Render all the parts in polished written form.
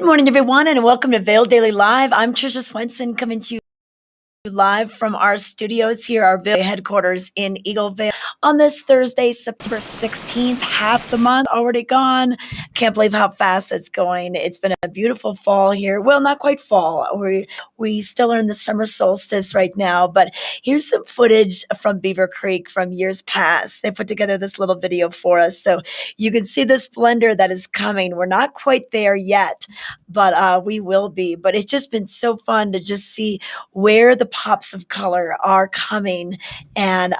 morning, everyone, and welcome to Vail Daily Live. I'm Tricia Swenson coming to you live from our studios here, our Vail headquarters in Eagle Vale on this Thursday, September 16th. Half the month already gone. Can't believe how fast it's going. It's been a beautiful fall here. Well, not quite fall. We still are in the summer solstice right now, but here's some footage from Beaver Creek from years past. They put together this little video for us so you can see the splendor that is coming. We're not quite there yet, but we will be. But it's just been so fun to just see where the pops of color are coming and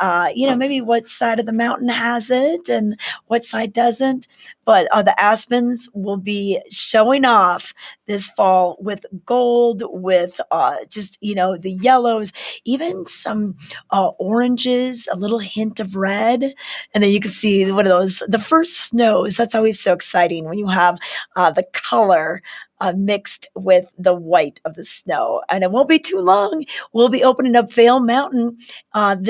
maybe what side of the mountain has it and what side doesn't. But the aspens will be showing off this fall with gold, with the yellows, even some oranges, a little hint of red. And then you can see one of those, the first snows. That's always so exciting when you have the color mixed with the white of the snow. And it won't be too long. We'll be opening up Vail Mountain on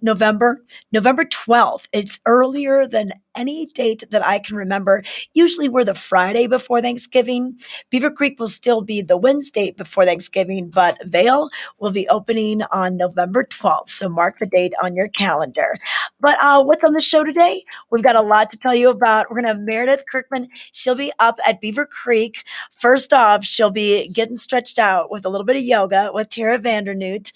November 12th. It's earlier than any date that I can remember. Usually we're the Friday before Thanksgiving. Beaver Creek will still be the Wednesday before Thanksgiving, but Vail will be opening on November 12th. So mark the date on your calendar. But what's on the show today? We've got a lot to tell you about. We're going to have Meredith Kirkman. She'll be up at Beaver Creek. First off, she'll be getting stretched out with a little bit of yoga with Tara VanDernoot.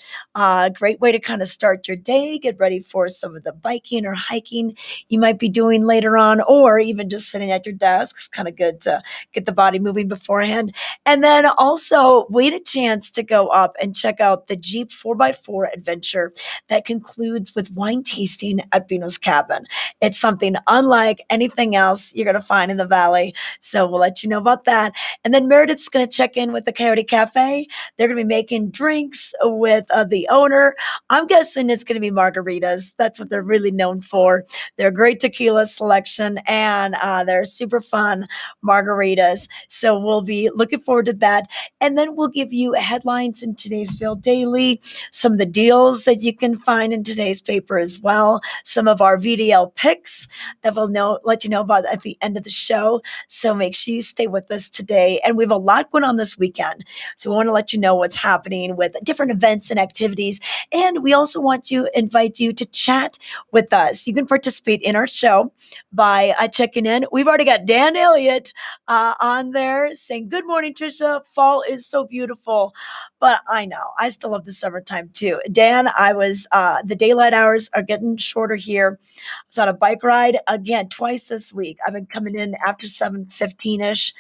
Great way to kind of start your day, get ready for some of the biking or hiking you might be doing later on, or even just sitting at your desk. It's kind of good to get the body moving beforehand. And then also wait a chance to go up and check out the Jeep 4x4 adventure that concludes with wine tasting at Bino's Cabin. It's something unlike anything else you're going to find in the Valley. So we'll let you know about that. And then Meredith's going to check in with the Coyote Cafe. They're going to be making drinks with the owner. I'm guessing it's going to be margaritas. That's what they're really known for. They're a great tequila selection, and they're super fun margaritas. So we'll be looking forward to that. And then we'll give you headlines in today's Vail Daily, some of the deals that you can find in today's paper as well, some of our VDL picks that we'll let you know about at the end of the show. So make sure you stay with us today. And we have a lot going on this weekend. So we want to let you know what's happening with different events and activities. And we also want to invite you to chat with us. You can participate in our show by checking in. We've already got Dan Elliott on there saying, "Good morning, Tricia. Fall is so beautiful." But I know, I still love the summertime too. Dan, the daylight hours are getting shorter here. I was on a bike ride again twice this week. I've been coming in after 7:15ish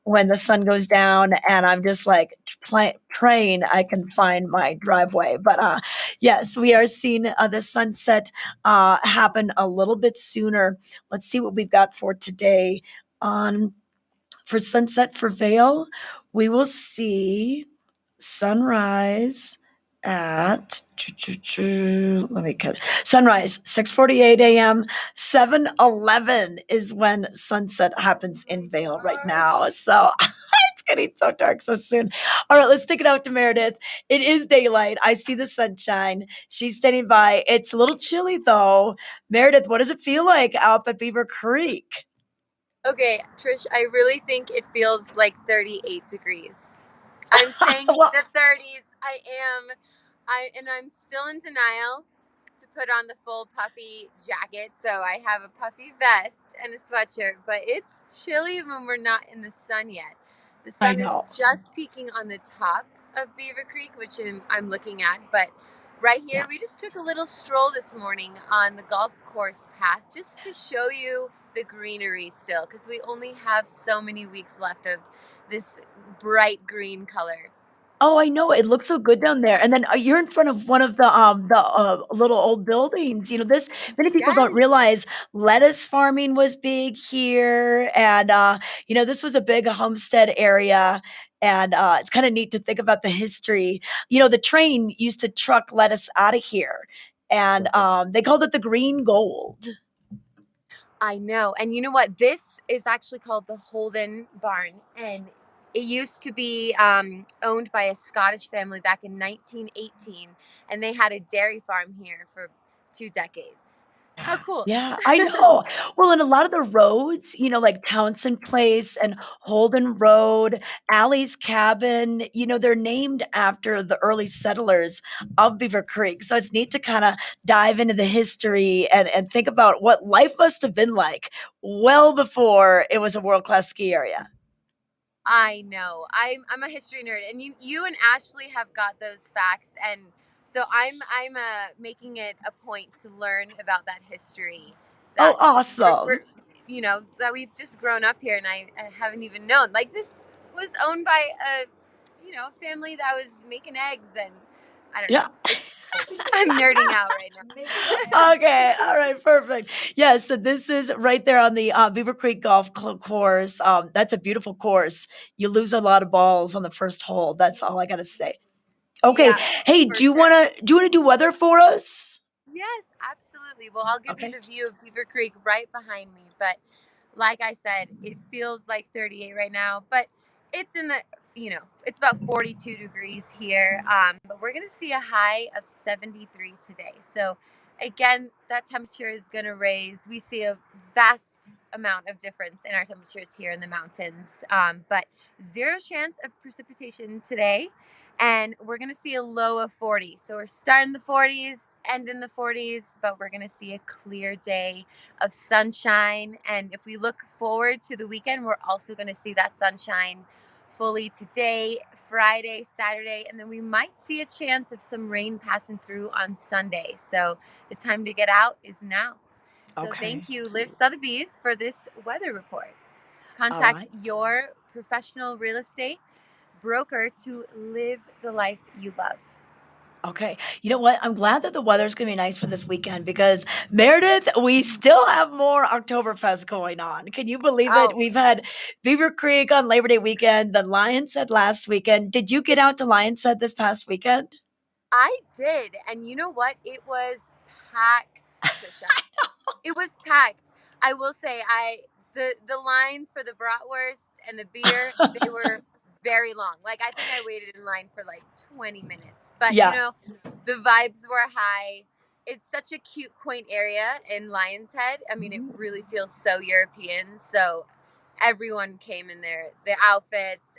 when the sun goes down, and I'm just like praying I can find my driveway. But yes, we are seeing the sunset happen a little bit sooner. Let's see what we've got for today. For sunset for Vail, we will see sunrise at let me cut sunrise 6:48 a.m. 7:11 is when sunset happens in Vail right now. So it's getting so dark so soon. All right, let's take it out to Meredith. It is daylight. I see the sunshine. She's standing by. It's a little chilly though. Meredith, what does it feel like out at Beaver Creek? Okay, Trish, I really think it feels like 38 degrees. I'm saying Well, the 30s. I'm still in denial to put on the full puffy jacket. So I have a puffy vest and a sweatshirt, but it's chilly when we're not in the sun yet. The I sun is know. just peeking on the top of Beaver Creek, which I'm looking at, but right here, Yeah. we just took a little stroll this morning on the golf course path just to show you the greenery still, because we only have so many weeks left of this bright green color. Oh, I know. It looks so good down there. And then you're in front of one of the little old buildings. This many people don't Yes. realize lettuce farming was big here, and this was a big homestead area. And it's kind of neat to think about the history. The train used to truck lettuce out of here, and they called it the green gold. I know. And you know what? This is actually called the Holden Barn. And it used to be owned by a Scottish family back in 1918. And they had a dairy farm here for 2 decades. How cool. Yeah, I know. Well, and a lot of the roads, like Townsend Place and Holden Road, Allie's Cabin, they're named after the early settlers of Beaver Creek. So it's neat to kind of dive into the history and think about what life must have been like well before it was a world-class ski area. I know. I'm a history nerd, and you and Ashley have got those facts, and so I'm making it a point to learn about that history Oh, that we're awesome. that we've just grown up here, and I haven't even known. Like, this was owned by a family that was making eggs, and I don't Yeah. know. It's I'm nerding out right now. Okay. All right. Perfect. Yeah. So this is right there on the Beaver Creek course. That's a beautiful course. You lose a lot of balls on the first hole. That's all I got to say. Okay. Yeah, Hey, for sure. do you want to do weather for us? Yes, absolutely. Well, I'll give you Okay. the view of Beaver Creek right behind me. But like I said, it feels like 38 right now, but it's in the, it's about 42 degrees here. But we're going to see a high of 73 today. So again, that temperature is going to raise. We see a vast amount of difference in our temperatures here in the mountains, but zero chance of precipitation today. And we're going to see a low of 40. So we're starting the 40s, end in the 40s, but we're going to see a clear day of sunshine. And if we look forward to the weekend, we're also going to see that sunshine fully today, Friday, Saturday, and then we might see a chance of some rain passing through on Sunday. So the time to get out is now. So thank Okay. you, Live Sotheby's, for this weather report. All Contact right. your professional real estate broker to live the life you love. Okay. You know what? I'm glad that the weather's going to be nice for this weekend because Meredith, we still have more Oktoberfest going on. Can you believe it? Oh, We've had Beaver Creek on Labor Day weekend, then Lion's Head last weekend. Did you get out to Lion's Head this past weekend? I did. And you know what? It was packed, Tricia. It was packed. I will say, the lines for the bratwurst and the beer, they were very long. Like, I think I waited in line for like 20 minutes. But Yeah. the vibes were high. It's such a cute, quaint area in Lion's Head. I mean, it really feels so European. So everyone came in their outfits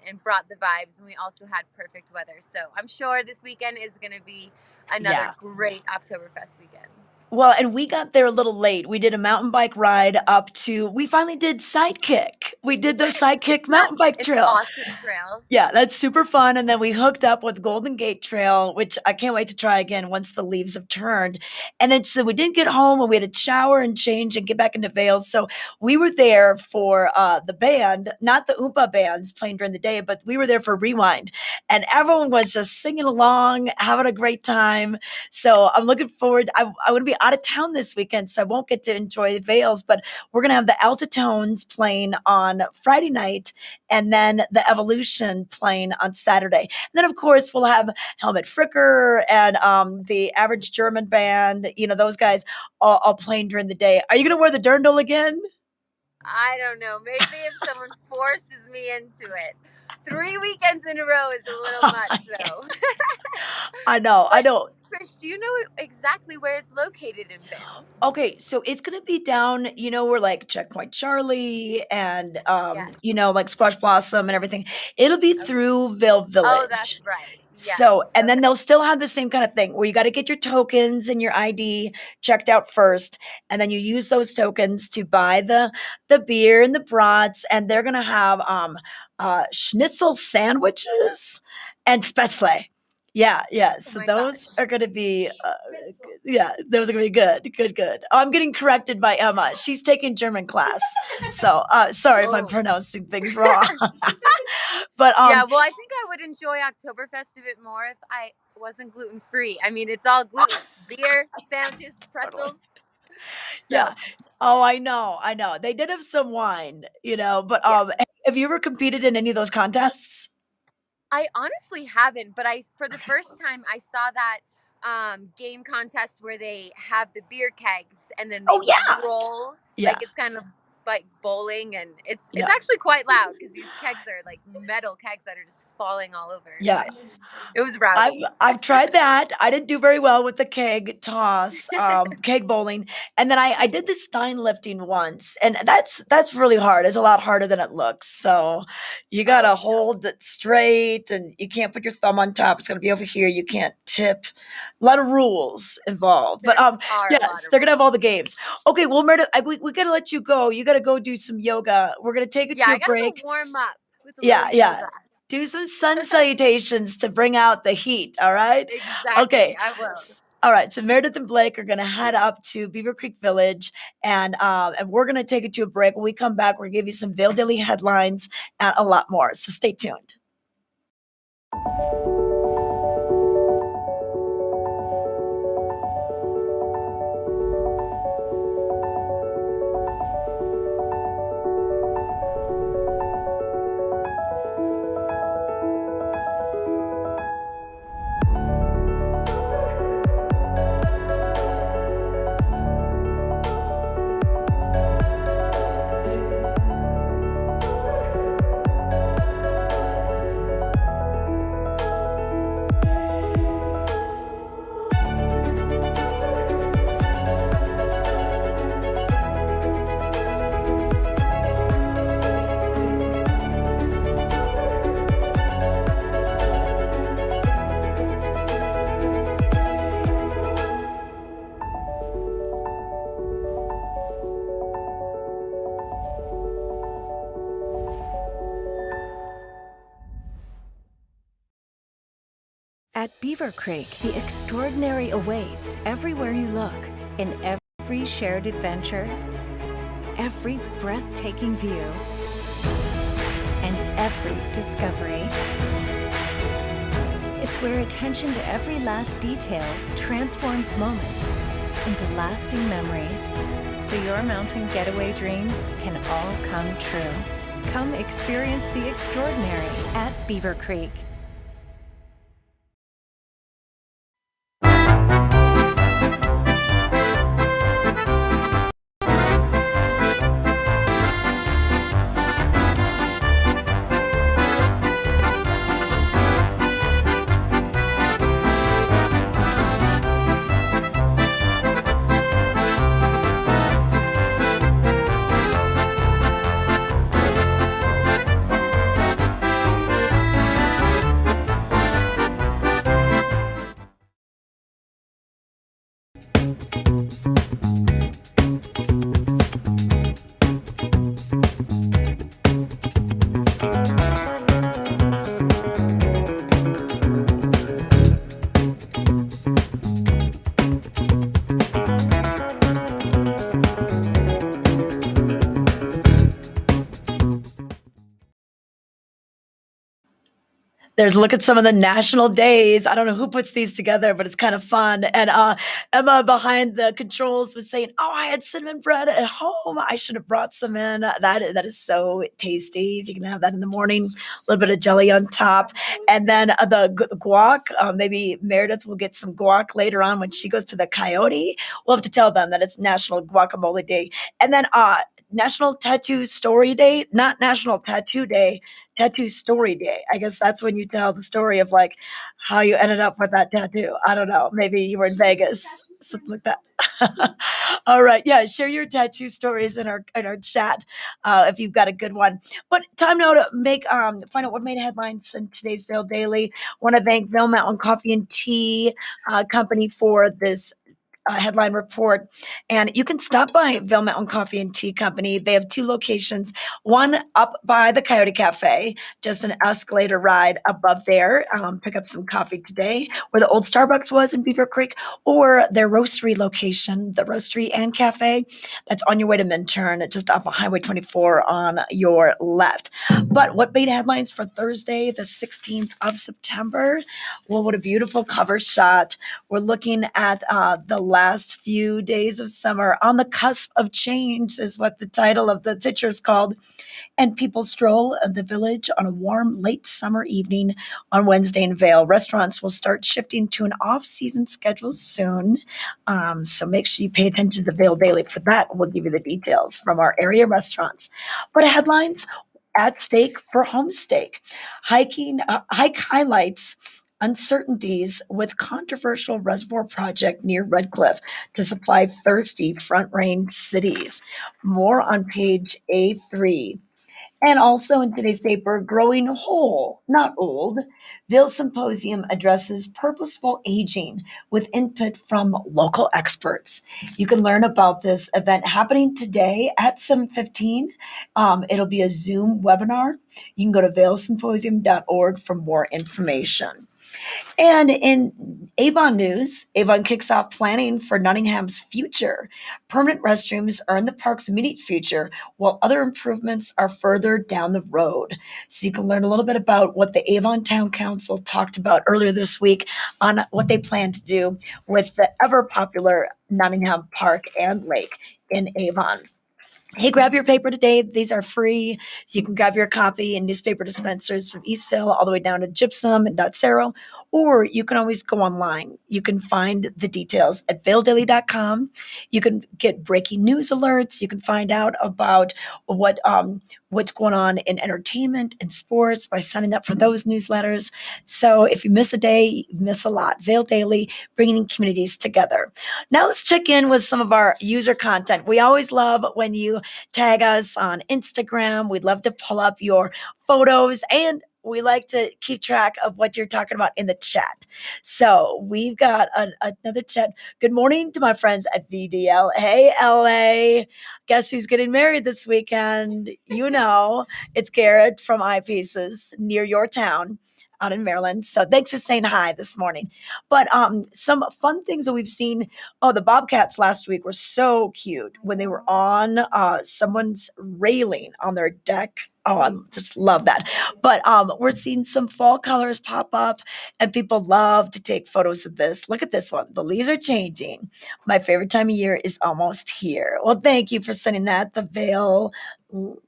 and brought the vibes, and we also had perfect weather. So I'm sure this weekend is going to be another Yeah. great Oktoberfest weekend. Well, and we got there a little late. We did a mountain bike ride we finally did Sidekick. We did the Sidekick mountain bike An trail. awesome trail. Yeah, that's super fun. And then we hooked up with Golden Gate Trail, which I can't wait to try again once the leaves have turned. And then so we didn't get home and we had to shower and change and get back into Vail. So we were there for the band, not the Oompa bands playing during the day, but we were there for Rewind. And everyone was just singing along, having a great time. So I'm looking forward. I'm going to be out of town this weekend, so I won't get to enjoy the Vails, but we're going to have the Altitones playing on Friday night and then the Evolution playing on Saturday. And then, of course, we'll have Helmut Fricker and the Average German Band, those guys all playing during the day. Are you going to wear the dirndl again? I don't know. Maybe if someone forces me into it. 3 weekends in a row is a little much, though. I know, I But know. Trish, do you know exactly where it's located in Vail? Okay, so it's gonna be down, where like Checkpoint Charlie and Yes. like Squash Blossom and everything. It'll be Okay. through Vail Oh, Village. that's right. So, Yes. and then Okay. they'll still have the same kind of thing where you got to get your tokens and your ID checked out first, and then you use those tokens to buy the beer and the brats, and they're gonna have schnitzel sandwiches and spätzle. Yeah, yeah. Oh So my those gosh. are gonna be yeah, those are gonna be good, good, good. Oh, I'm getting corrected by Emma. She's taking German class, so sorry if I'm Oh. pronouncing things wrong. But Yeah, well, I think I would enjoy Oktoberfest a bit more if I wasn't gluten free. I mean, it's all gluten: beer, sandwiches, totally. pretzels. So Yeah. Oh, I know, I know. They did have some wine, but yeah, have you ever competed in any of those contests? I honestly haven't, but I for the first time I saw that game contest where they have the beer kegs and then they Oh yeah. roll, like Yeah. it's kind of like bowling, and it's Yeah. actually quite loud because these kegs are like metal kegs that are just falling all over. Yeah. But it was rowdy. I've tried that. I didn't do very well with the keg toss, keg bowling, and then I did the stein lifting once, and that's really hard. It's a lot harder than it looks. So you gotta hold it straight, and you can't put your thumb on top. It's gonna be over here. You can't tip. A lot of rules involved, but yes, they're gonna have all the games. Okay, well, Meredith, we gotta let you go. You gotta go do some yoga. We're gonna take it to I a gotta break. go warm up with a Yeah, little yeah. yoga. Do some sun salutations to bring out the heat, all right? Exactly, Okay. I will. All right, so Meredith and Blake are gonna head up to Beaver Creek Village, and we're gonna take it to a break. When we come back, we're gonna give you some Vail Daily headlines and a lot more. So stay tuned. At Beaver Creek, the extraordinary awaits everywhere you look, in every shared adventure, every breathtaking view, and every discovery. It's where attention to every last detail transforms moments into lasting memories, so your mountain getaway dreams can all come true. Come experience the extraordinary at Beaver Creek. There's look at some of the national days. I don't know who puts these together, but it's kind of fun. And Emma behind the controls was saying, "Oh, I had cinnamon bread at home. I should have brought some in. That is so tasty. If you can have that in the morning, a little bit of jelly on top, and then the guac. Maybe Meredith will get some guac later on when she goes to the Coyote. We'll have to tell them that it's National Guacamole Day, and then National Tattoo Story Day, not National Tattoo Day, Tattoo Story Day. I guess that's when you tell the story of like how you ended up with that tattoo. I don't know. Maybe you were in Vegas, something like that. All right. Yeah. Share your tattoo stories in our chat if you've got a good one. But time now to find out what made headlines in today's Vail Daily. Want to thank Vail Mountain Coffee and Tea Company for this headline report. And you can stop by Vail Mountain Coffee and Tea Company. They have two locations, one up by the Coyote Cafe, just an escalator ride above there. Pick up some coffee today, where the old Starbucks was in Beaver Creek, or their roastery location, the roastery and cafe, that's on your way to Minturn, just off of Highway 24 on your left. But what made headlines for Thursday, the 16th of September? Well, what a beautiful cover shot. We're looking at the left last few days of summer. On the cusp of change is what the title of the picture is called. And people stroll the village on a warm late summer evening on Wednesday in Vail. Restaurants will start shifting to an off-season schedule soon. So make sure you pay attention to the Vail Daily for that. We'll give you the details from our area restaurants. But headlines at stake for homestake. Hike highlights uncertainties with controversial reservoir project near Red Cliff to supply thirsty Front Range cities. More on page A3. And also in today's paper, Growing Whole, Not Old, Vail Symposium addresses purposeful aging with input from local experts. You can learn about this event happening today at 7:15. It'll be a Zoom webinar. You can go to vailsymposium.org for more information. And in Avon news, Avon kicks off planning for Nottingham's future. Permanent restrooms are in the park's immediate future, while other improvements are further down the road. So you can learn a little bit about what the Avon Town Council talked about earlier this week on what they plan to do with the ever popular Nottingham Park and Lake in Avon. Hey, grab your paper today. These are free. You can grab your copy in newspaper dispensers from Eastville all the way down to Gypsum and Dotsero, or you can always go online. You can find the details at vaildaily.com. You can get breaking news alerts. You can find out about what's going on in entertainment and sports by signing up for those newsletters. So if you miss a day, you miss a lot. Vail Daily, bringing communities together. Now let's check in with some of our user content. We always love when you tag us on Instagram. We'd love to pull up your photos, and we like to keep track of what you're talking about in the chat. So we've got another chat. Good morning to my friends at VDL. Hey, LA. Guess who's getting married this weekend? You know, it's Garrett from Eyepieces near your town out in Maryland. So thanks for saying hi this morning. But some fun things that we've seen. Oh, the bobcats last week were so cute when they were on someone's railing on their deck. Oh, I just love that. But we're seeing some fall colors pop up, and people love to take photos of this. Look at this one. The leaves are changing. My favorite time of year is almost here. Well, thank you for sending that. The Vail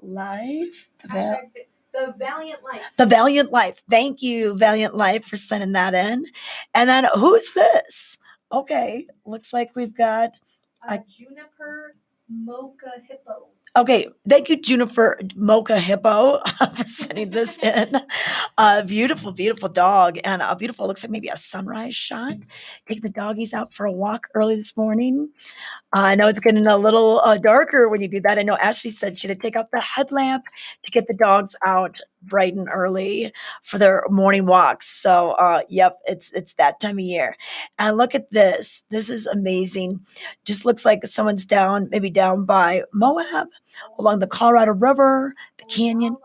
Life. The Valiant Life. The Valiant Life. Thank you, Valiant Life, for sending that in. And then who's this? Okay, looks like we've got a Juniper Mocha Hippo. Okay, thank you, Juniper Mocha Hippo, for sending this in. Beautiful, beautiful dog, and a beautiful, looks like maybe a sunrise shot. Take the doggies out for a walk early this morning. I know it's getting a little darker when you do that. I know Ashley said she had to take out the headlamp to get the dogs out bright and early for their morning walks. So, yep, it's that time of year. And look at this. This is amazing. Just looks like someone's maybe down by Moab, along the Colorado River, the canyon.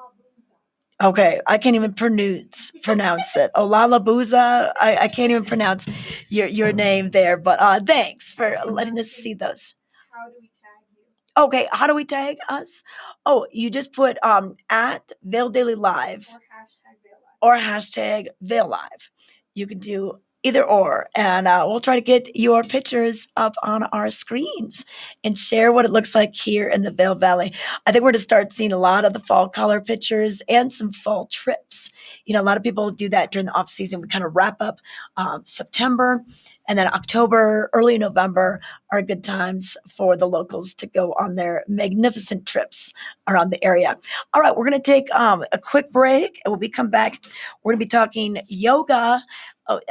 Okay, I can't even pronounce it. Olalabuza. I can't even pronounce your name there, but thanks for letting us see those. How do we tag you? Okay, how do we tag us? Oh, you just put at Vail Daily Live or hashtag Vail Live. You can do either or, and we'll try to get your pictures up on our screens and share what it looks like here in the Vail Valley. I think we're going to start seeing a lot of the fall color pictures and some fall trips. You know, a lot of people do that during the off season. We kind of wrap up September, and then October, early November are good times for the locals to go on their magnificent trips around the area. All right, we're going to take a quick break, and when we come back, we're going to be talking yoga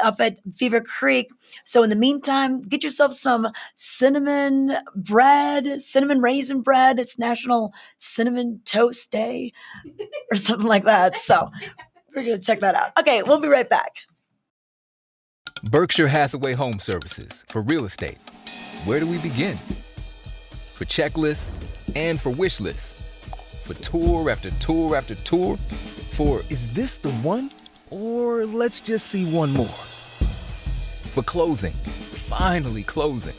up at Beaver Creek. So in the meantime, get yourself some cinnamon raisin bread. It's National Cinnamon Toast Day or something like that. So we're going to check that out. Okay, we'll be right back. Berkshire Hathaway Home Services for real estate. Where do we begin? For checklists and for wish lists. For tour after tour after tour. For is this the one? Or let's just see one more. For closing, finally closing.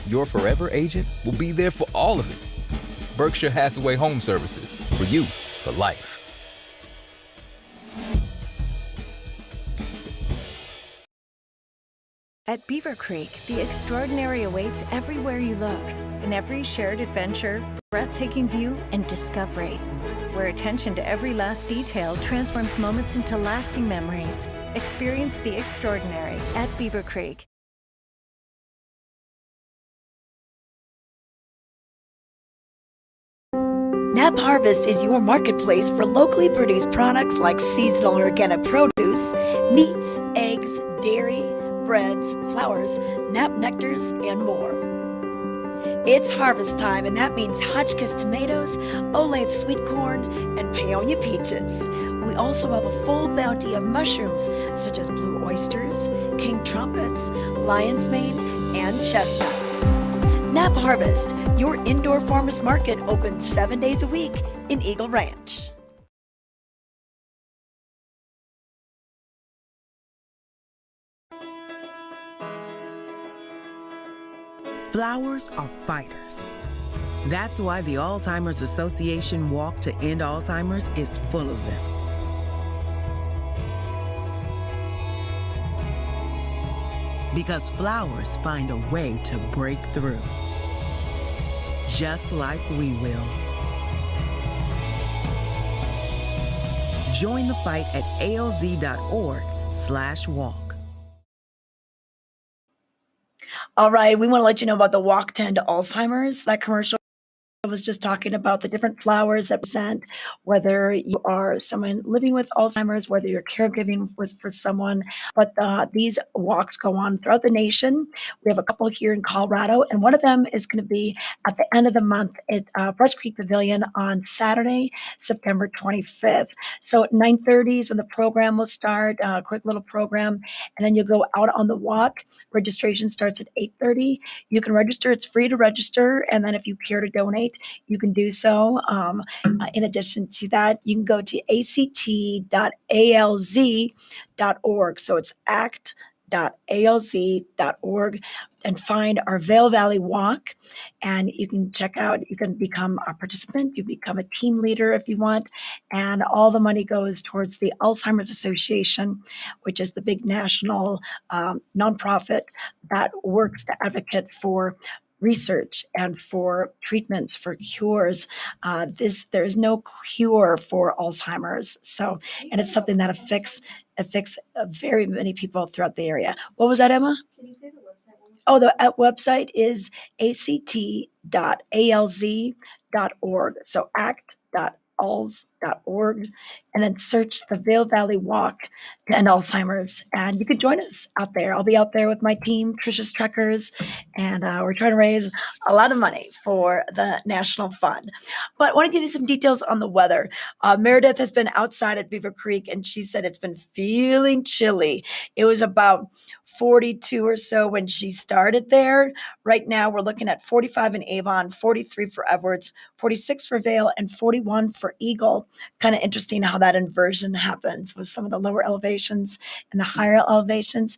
Your forever agent will be there for all of it. Berkshire Hathaway Home Services, for you, for life. At Beaver Creek, the extraordinary awaits everywhere you look, in every shared adventure, breathtaking view, and discovery, where attention to every last detail transforms moments into lasting memories. Experience the extraordinary at Beaver Creek. Nap Harvest is your marketplace for locally produced products like seasonal organic produce, meats, eggs, dairy, breads, flowers, nap nectars, and more. It's harvest time, and that means Hotchkiss tomatoes, Olathe sweet corn, and Paonia peaches. We also have a full bounty of mushrooms, such as blue oysters, king trumpets, lion's mane, and chestnuts. Nap Harvest, your indoor farmers market, open 7 days a week in Eagle Ranch. Flowers are fighters. That's why the Alzheimer's Association Walk to End Alzheimer's is full of them. Because flowers find a way to break through. Just like we will. Join the fight at alz.org/walk. All right, we want to let you know about the Walk to End Alzheimer's. That commercial was just talking about the different flowers that present, whether you are someone living with Alzheimer's, whether you're caregiving for someone. But these walks go on throughout the nation. We have a couple here in Colorado, and one of them is going to be at the end of the month at Brush Creek Pavilion on Saturday, September 25th. So at 9:30 is when the program will start, a quick little program, and then you'll go out on the walk. Registration starts at 8:30. You can register. It's free to register, and then if you care to donate, you can do so. In addition to that, you can go to act.alz.org. So it's act.alz.org and find our Vail Valley Walk. And you can check out, you can become a participant, you become a team leader if you want. And all the money goes towards the Alzheimer's Association, which is the big national nonprofit that works to advocate for research and for treatments, for cures. There is no cure for Alzheimer's. So, and it's something that affects very many people throughout the area. What was that, Emma? Can you say the website one more time? Oh, the website is act.alz.org. So act.alz.org, and then search the Vail Valley Walk to End Alzheimer's, and you can join us out there. I'll be out there with my team, Tricia's Trekkers, and we're trying to raise a lot of money for the National Fund. But I want to give you some details on the weather. Meredith has been outside at Beaver Creek, and she said it's been feeling chilly. It was about 42 or so when she started there. Right now, we're looking at 45 in Avon, 43 for Edwards, 46 for Vail, and 41 for Eagle. Kind of interesting how that inversion happens with some of the lower elevations and the higher elevations.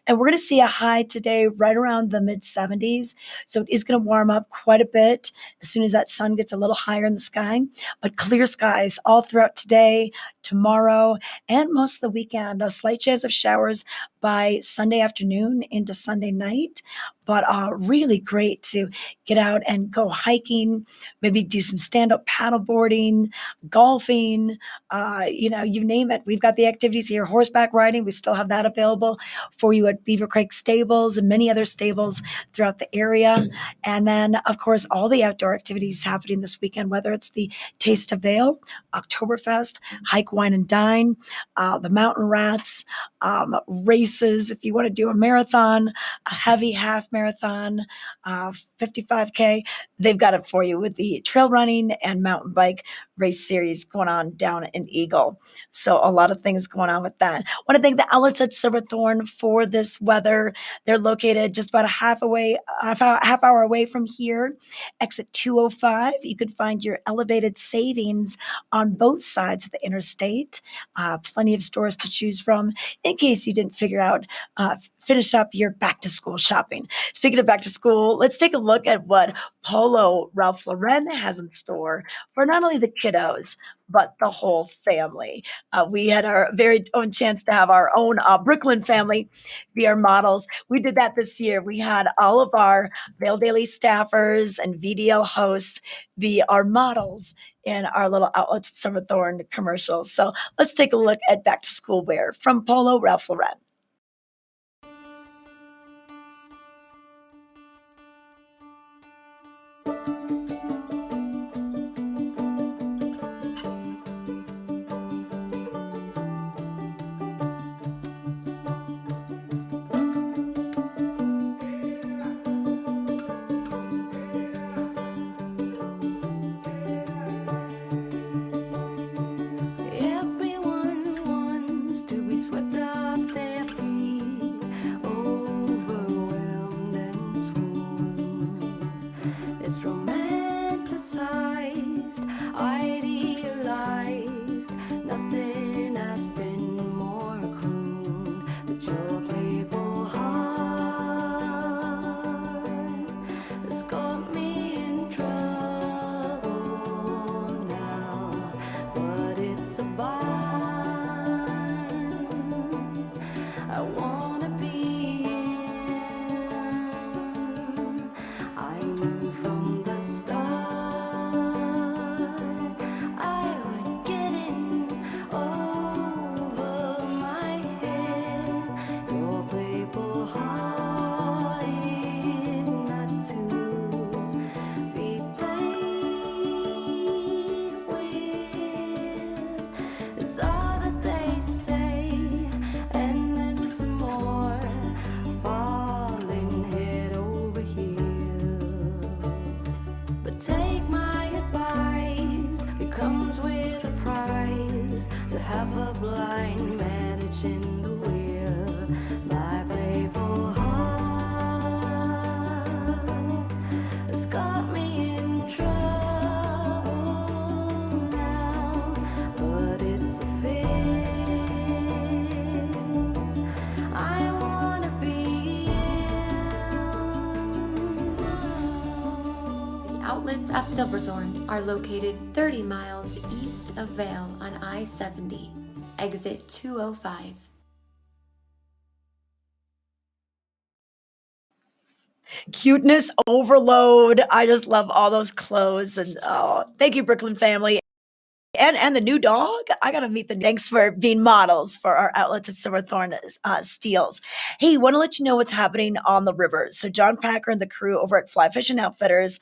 And we're going to see a high today right around the mid 70s. So it is going to warm up quite a bit as soon as that sun gets a little higher in the sky. But clear skies all throughout today, tomorrow, and most of the weekend. A slight chance of showers by Sunday afternoon into Sunday night. But really great to get out and go hiking, maybe do some stand-up paddleboarding, golfing, you name it. We've got the activities here. Horseback riding, we still have that available for you at Beaver Creek Stables and many other stables throughout the area. And then, of course, all the outdoor activities happening this weekend, whether it's the Taste of Vail, Oktoberfest, Hike, Wine, and Dine, the Mountain Rats, races, if you want to do a marathon, a heavy half marathon, 55K, they've got it for you with the trail running and mountain bike race series going on down in Eagle. So a lot of things going on with that. I want to thank the outlets at Silverthorne for this weather. They're located just about a half hour away from here. Exit 205. You can find your elevated savings on both sides of the interstate. Plenty of stores to choose from in case you didn't finish up your back to school shopping. Speaking of back to school, let's take a look at what Polo Ralph Lauren has in store for not only the kiddos, but the whole family. We had our very own chance to have our own Brooklyn family be our models. We did that this year. We had all of our Vail Daily staffers and VDL hosts be our models in our little outlets at Silverthorne commercials. So let's take a look at back to school wear from Polo Ralph Lauren. Everyone wants to be swept off their feet, overwhelmed and swooned. It's romanticized, idealized. Nothing has been more crooned, but your playful heart has got me in trouble now. But it's a bind I wanna be in. I knew from the start I would get in over my head. Your playful heart is not to be played with. It's all that they say, and then some more, falling head over heels. But take my advice, it comes with a price, to have a blind manage in the wheel. My playful heart has got me in trouble now, but it's a fix I wanna be in. The outlets at Silverthorne are located 30 miles east of Vail on I-70, exit 205. Cuteness overload. I just love all those clothes. And thank you, Brooklyn family. And the new dog. I got to meet the thanks for being models for our outlets at Silverthorne Steels. Hey, want to let you know what's happening on the rivers. So John Packer and the crew over at Fly Fishing Outfitters,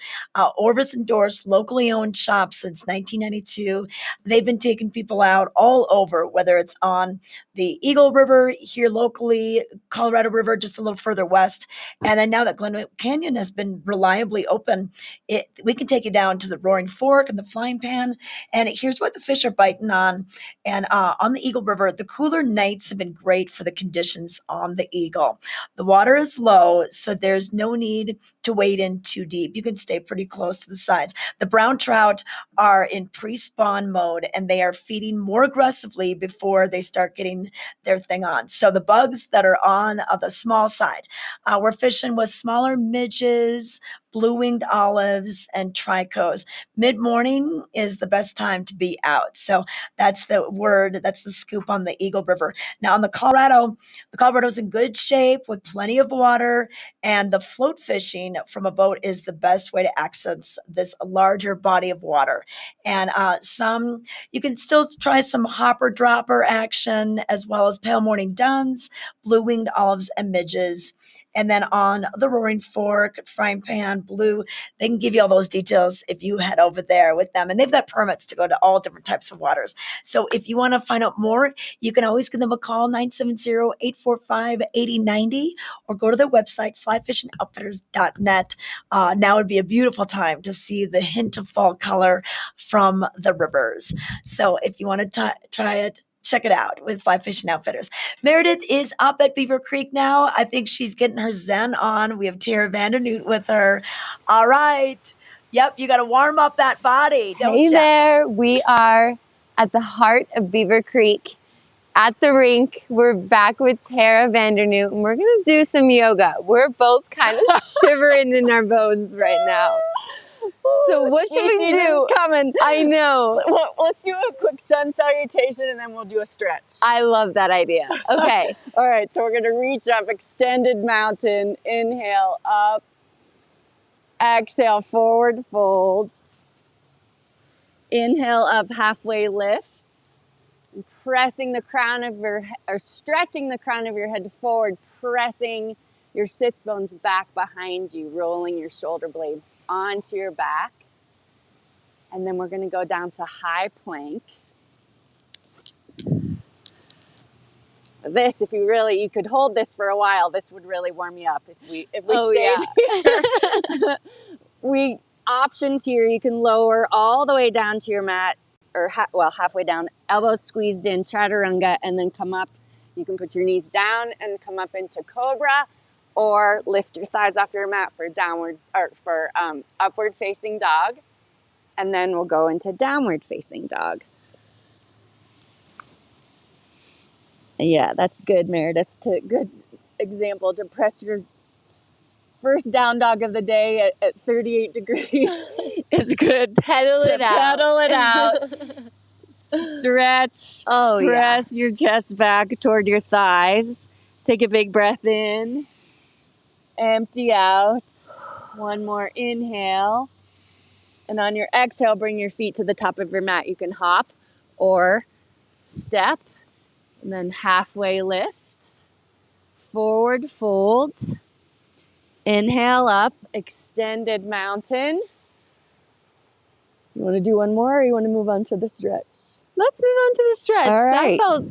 Orvis endorsed, locally owned shop since 1992. They've been taking people out all over, whether it's on the Eagle River here locally, Colorado River just a little further west, and then now that Glenwood Canyon has been reliably open, we can take you down to the Roaring Fork and the Flying Pan. And here's what the fish are biting on. And on the Eagle River, the cooler nights have been great for the conditions on the Eagle. The water is low, so there's no need to wade in too deep. You can stay pretty close to the sides. The brown trout are in pre-spawn mode, and they are feeding more aggressively before they start getting their thing on. So the bugs that are on the small side, we're fishing with smaller midges, blue-winged olives, and tricos. Mid-morning is the best time to be out. So that's the word, that's the scoop on the Eagle River. Now on the Colorado's in good shape with plenty of water, and the float fishing from a boat is the best way to access this larger body of water. And you can still try some hopper dropper action, as well as pale morning duns, blue-winged olives, and midges. And then on the Roaring Fork, Frying Pan, Blue, they can give you all those details if you head over there with them. And they've got permits to go to all different types of waters. So if you want to find out more, you can always give them a call, 970-845-8090, or go to their website, flyfishingoutfitters.net. Now would be a beautiful time to see the hint of fall color from the rivers. So if you want to try it, check it out with Fly Fishing Outfitters. Meredith is up at Beaver Creek now. I think she's getting her zen on. We have Tara VanDernoot with her. All right. Yep, you got to warm up that body, don't you? Hey there, we are at the heart of Beaver Creek at the rink. We're back with Tara VanDernoot, and we're gonna do some yoga. We're both kind of shivering in our bones right now. So what should we Season's do? coming. I know. Well, let's do a quick sun salutation and then we'll do a stretch. I love that idea. Okay. All right, so we're gonna reach up, extended mountain, inhale up, exhale, forward fold. Inhale up, halfway lifts. Pressing the crown of your, or stretching the crown of your head forward, pressing your sits bones back behind you, rolling your shoulder blades onto your back. And then we're gonna go down to high plank. This, if you could hold this for a while, this would really warm you up if we stayed here. Options here, you can lower all the way down to your mat, or halfway down, elbows squeezed in, chaturanga, and then come up. You can put your knees down and come up into cobra, or lift your thighs off your mat for upward facing dog. And then we'll go into downward facing dog. Yeah, that's good, Meredith. Good example to press your first down dog of the day at 38 degrees is good. Pedal it out. Stretch. Press your chest back toward your thighs. Take a big breath in. Empty out. One more inhale. And on your exhale, bring your feet to the top of your mat. You can hop or step. And then halfway lift. Forward fold. Inhale up, extended mountain. You want to do one more or you want to move on to the stretch? Let's move on to the stretch. All right. That felt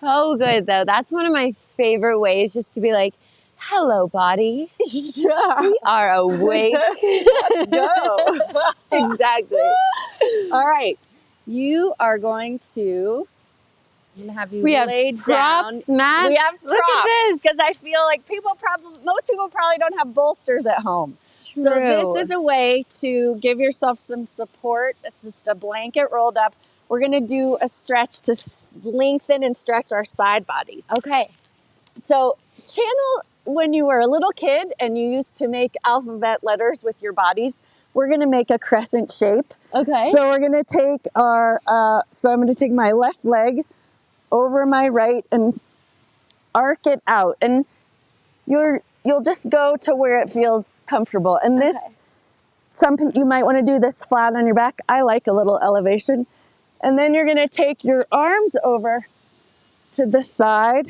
so good though. That's one of my favorite ways, just to be like, hello body. Yeah. We are awake. Let's go. Exactly. All right. You are going to... I'm gonna have you laid down. Props, Matt. We have Look props at this. because I feel like most people probably don't have bolsters at home. True. So this is a way to give yourself some support. It's just a blanket rolled up. We're gonna do a stretch to lengthen and stretch our side bodies. Okay. So channel when you were a little kid and you used to make alphabet letters with your bodies. We're gonna make a crescent shape. Okay. So we're gonna take our. So I'm gonna take my left leg over my right and arc it out, and you'll just go to where it feels comfortable. And this, you might want to do this flat on your back. I like a little elevation. And then you're going to take your arms over to the side.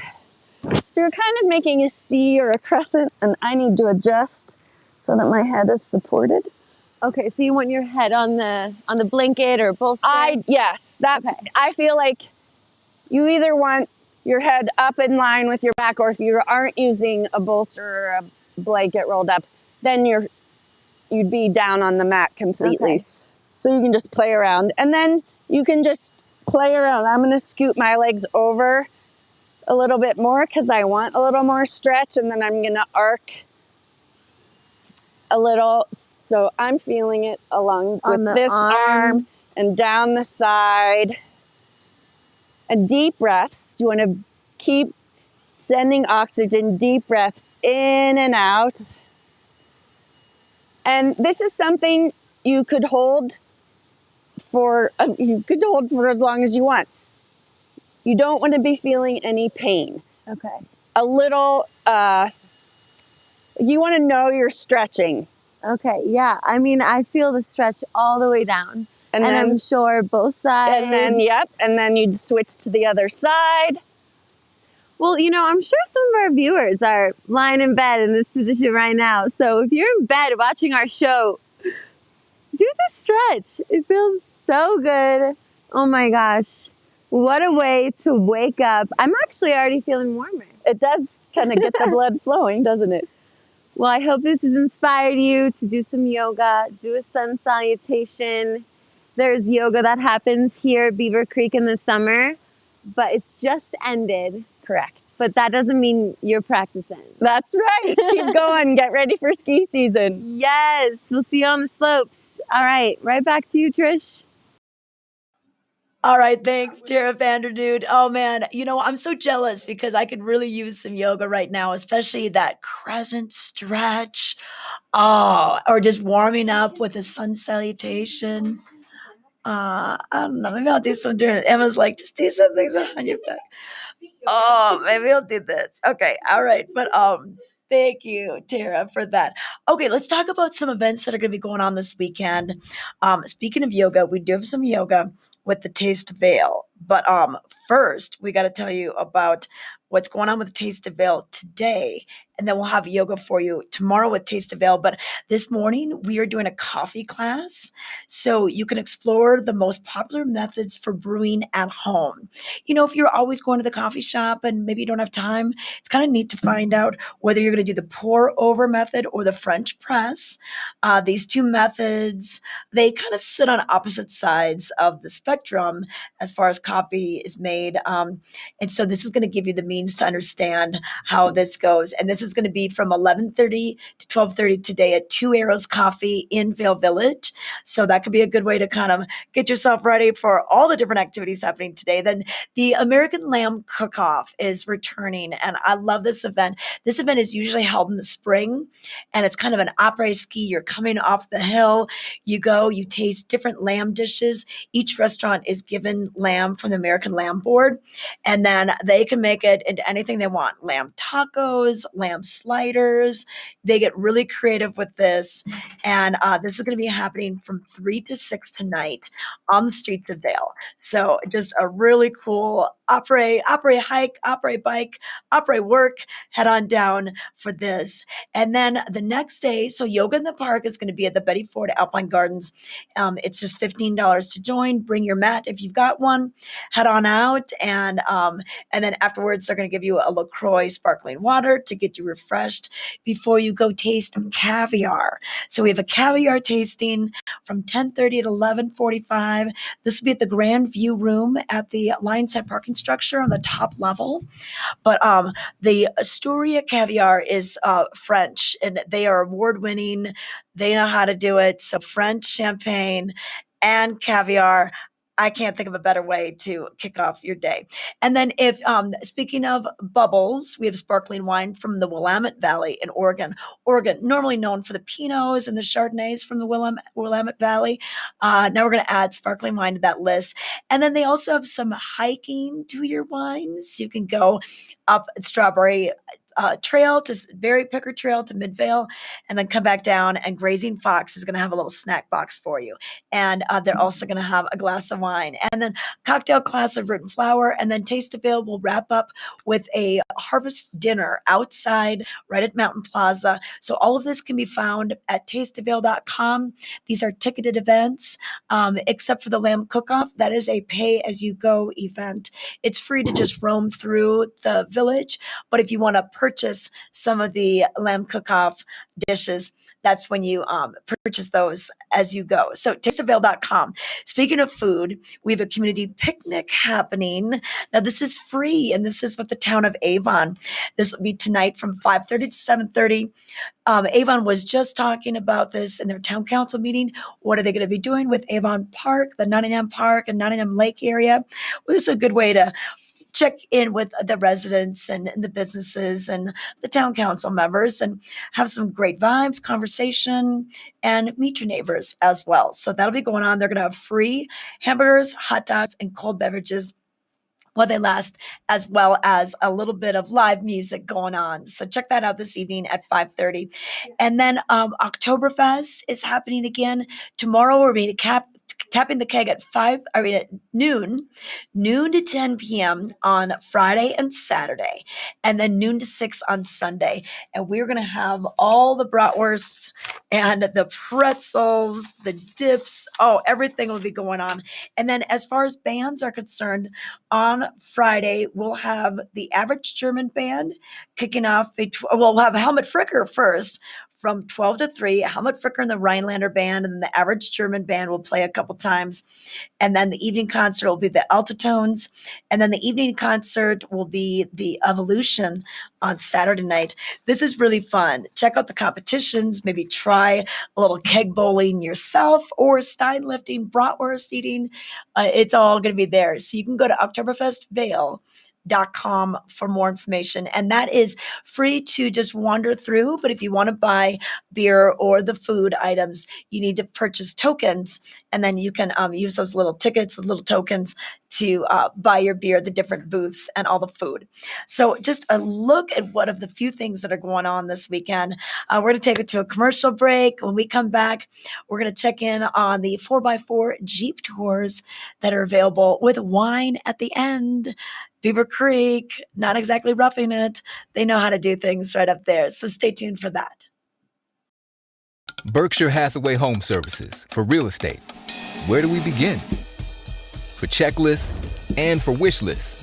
So you're kind of making a C or a crescent, and I need to adjust so that my head is supported. Okay, so you want your head on the blanket or bolster? Yes, I feel like you either want your head up in line with your back, or if you aren't using a bolster or a blanket rolled up, then you'd be down on the mat completely. Okay. So you can just play around, and then you can just play around. I'm gonna scoot my legs over a little bit more because I want a little more stretch, and then I'm gonna arc a little. So I'm feeling it along with this arm and down the side. And deep breaths. You want to keep sending oxygen, deep breaths in and out. And this is something you could hold for as long as you want. You don't want to be feeling any pain. Okay. A little, you want to know you're stretching. Okay, yeah. I mean, I feel the stretch all the way down. And then, I'm sure both sides. And then, and then you'd switch to the other side. Well, I'm sure some of our viewers are lying in bed in this position right now. So if you're in bed watching our show, do the stretch. It feels so good. Oh my gosh. What a way to wake up. I'm actually already feeling warmer. It does kind of get the blood flowing, doesn't it? Well, I hope this has inspired you to do some yoga, do a sun salutation. There's yoga that happens here at Beaver Creek in the summer, but it's just ended. Correct. But that doesn't mean you're practicing. That's right. Keep going. Get ready for ski season. Yes. We'll see you on the slopes. All right. Right back to you, Trish. All right. Thanks, Tara VanDernoot. Oh, man. I'm so jealous because I could really use some yoga right now, especially that crescent stretch. Oh, or just warming up with a sun salutation. I don't know. Maybe I'll do some during. Emma's like, just do some things behind your back. Oh, maybe I'll do this. Okay, all right. But thank you, Tara, for that. Okay, let's talk about some events that are going to be going on this weekend. Speaking of yoga, we do have some yoga with the Taste of Vail. But first, we got to tell you about what's going on with the Taste of Vail today. And then we'll have yoga for you tomorrow with Taste of Vail. But this morning, we are doing a coffee class. So you can explore the most popular methods for brewing at home. You know, if you're always going to the coffee shop and maybe you don't have time, it's kind of neat to find out whether you're going to do the pour over method or the French press. These two methods, they kind of sit on opposite sides of the spectrum as far as coffee is made. And so this is going to give you the means to understand how this goes. And this is going to be from 11:30 to 12:30 today at Two Arrows Coffee in Vail Village. So that could be a good way to kind of get yourself ready for all the different activities happening today. Then the American Lamb Cook-Off is returning, and I love this event. This event is usually held in the spring, and it's kind of an après-ski. You're coming off the hill. You go, you taste different lamb dishes. Each restaurant is given lamb from the American Lamb Board, and then they can make it into anything they want. Lamb tacos, lamb sliders. They get really creative with this, and this is going to be happening from 3 to 6 tonight on the streets of Vail. So just a really cool après hike, après bike, après work. Head on down for this. And then the next day, so Yoga in the Park is going to be at the Betty Ford Alpine Gardens. It's just $15 to join. Bring your mat if you've got one. Head on out, and then afterwards they're going to give you a LaCroix sparkling water to get you refreshed before you go taste caviar. So we have a caviar tasting from 10:30 to 11:45. This will be at the Grand View Room at the Lionshead parking structure on the top level. But the Astoria caviar is French, and they are award-winning. They know how to do it. So French champagne and caviar. I can't think of a better way to kick off your day. And then if, speaking of bubbles, we have sparkling wine from the Willamette Valley in Oregon. Oregon, normally known for the Pinots and the Chardonnays from the Willamette Valley. Now we're going to add sparkling wine to that list. And then they also have some hiking to your wines. You can go up Strawberry Trail to Berry Picker Trail to Midvale, and then come back down. And Grazing Fox is going to have a little snack box for you, and they're also going to have a glass of wine, and then cocktail class of Root and Flower, and then Taste of Vail will wrap up with a harvest dinner outside right at Mountain Plaza. So all of this can be found at tasteofvail.com. These are ticketed events, except for the Lamb Cook-Off. That is a pay-as-you-go event. It's free to just roam through the village, but if you want to purchase some of the Lamb Cook-Off dishes, that's when you purchase those as you go. So tasteofvail.com. Speaking of food, we have a community picnic happening. Now this is free, and this is with the town of Avon. This will be tonight from 5:30 to 7:30. Avon was just talking about this in their town council meeting. What are they going to be doing with Avon Park, the Nottingham Park and Nottingham Lake area? Well, this is a good way to check in with the residents and the businesses and the town council members and have some great vibes, conversation, and meet your neighbors as well. So that'll be going on. They're going to have free hamburgers, hot dogs, and cold beverages while they last, as well as a little bit of live music going on. So check that out this evening at 5:30. And then Oktoberfest is happening again. Tomorrow we're going to tapping the keg at noon to 10 p.m. on Friday and Saturday, and then noon to 6 on Sunday. And we're going to have all the bratwursts and the pretzels, the dips. Oh, everything will be going on. And then as far as bands are concerned, on Friday, we'll have the Average German Band kicking off. We'll have Helmut Fricker first, from 12 to 3, Helmut Fricker and the Rhinelander Band, and the Average German Band will play a couple times. And then the evening concert will be the Altitones. And then the evening concert will be the Evolution on Saturday night. This is really fun. Check out the competitions. Maybe try a little keg bowling yourself or stein lifting, bratwurst eating. It's all going to be there. So you can go to Oktoberfest Vail beavercreek.com for more information. And that is free to just wander through. But if you want to buy beer or the food items, you need to purchase tokens. And then you can use those little tickets, the little tokens to buy your beer, the different booths, and all the food. So just a look at one of the few things that are going on this weekend. We're going to take it to a commercial break. When we come back, we're going to check in on the 4x4 Jeep Tours that are available with wine at the end. Beaver Creek, not exactly roughing it. They know how to do things right up there. So stay tuned for that. Berkshire Hathaway Home Services for real estate. Where do we begin? For checklists and for wish lists.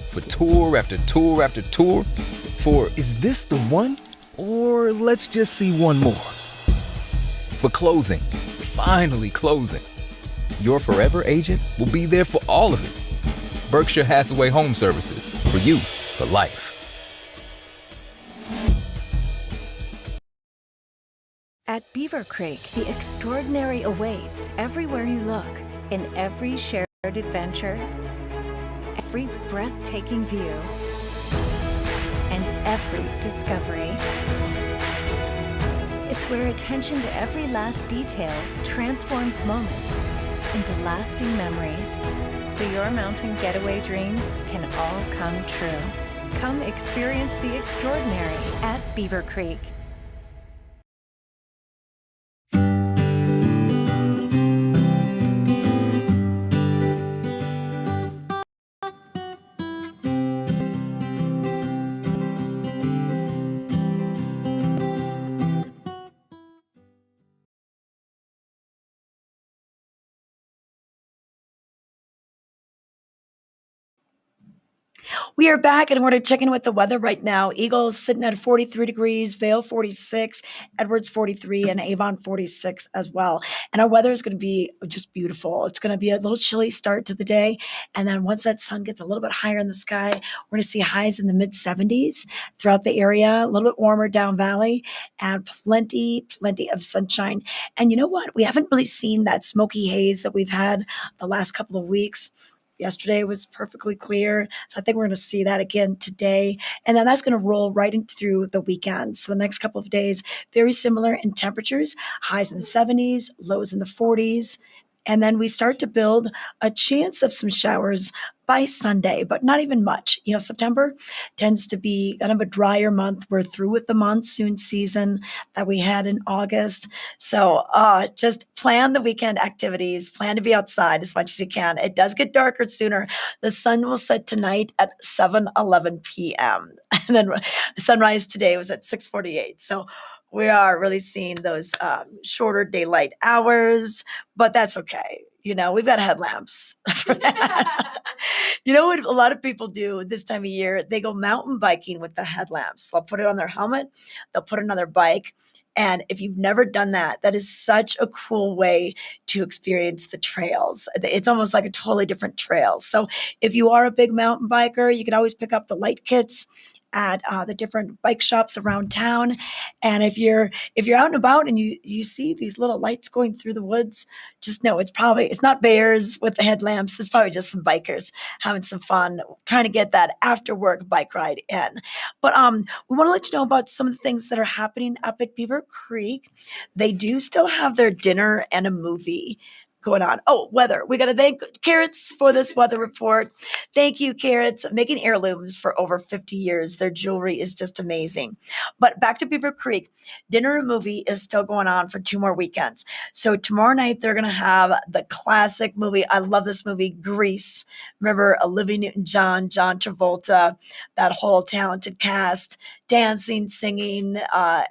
For tour after tour after tour. For is this the one? Or let's just see one more. For closing. Finally closing. Your forever agent will be there for all of it. Berkshire Hathaway Home Services. For you, for life. At Beaver Creek, the extraordinary awaits everywhere you look, in every shared adventure, every breathtaking view, and every discovery. It's where attention to every last detail transforms moments into lasting memories, so your mountain getaway dreams can all come true. Come experience the extraordinary at Beaver Creek. We are back and we're going to check in with the weather right now. Eagles sitting at 43 degrees, Vail 46, Edwards 43, and Avon 46 as well. And our weather is going to be just beautiful. It's going to be a little chilly start to the day. And then once that sun gets a little bit higher in the sky, we're going to see highs in the mid 70s throughout the area, a little bit warmer down valley, and plenty of sunshine. And you know what? We haven't really seen that smoky haze that we've had the last couple of weeks. Yesterday was perfectly clear. So I think we're going to see that again today. And then that's going to roll right into through the weekend. So the next couple of days, very similar in temperatures, highs in the 70s, lows in the 40s. And then we start to build a chance of some showers by Sunday, but not even much. You know, September tends to be kind of a drier month. We're through with the monsoon season that we had in August. So just plan the weekend activities, plan to be outside as much as you can. It does get darker sooner. The sun will set tonight at 7:11 p.m. And then sunrise today was at 6:48. So we are really seeing those shorter daylight hours, but that's okay. You know, we've got headlamps for that. You know what a lot of people do this time of year? They go mountain biking with the headlamps. They'll put it on their helmet. They'll put it on their bike. And if you've never done that, that is such a cool way to experience the trails. It's almost like a totally different trail. So if you are a big mountain biker, you can always pick up the light kits at the different bike shops around town. And if you're out and about and you see these little lights going through the woods, just know it's not bears with the headlamps. It's probably just some bikers having some fun, trying to get that after work bike ride in. But we want to let you know about some of the things that are happening up at Beaver Creek. They do still have their dinner and a movie going on. Oh, weather. We got to thank Carrots for this weather report. Thank you, Carrots, making heirlooms for over 50 years. Their jewelry is just amazing. But back to Beaver Creek, dinner and movie is still going on for 2 more weekends. So tomorrow night, they're going to have the classic movie. I love this movie, Grease. Remember Olivia Newton-John, John Travolta, that whole talented cast, dancing, singing.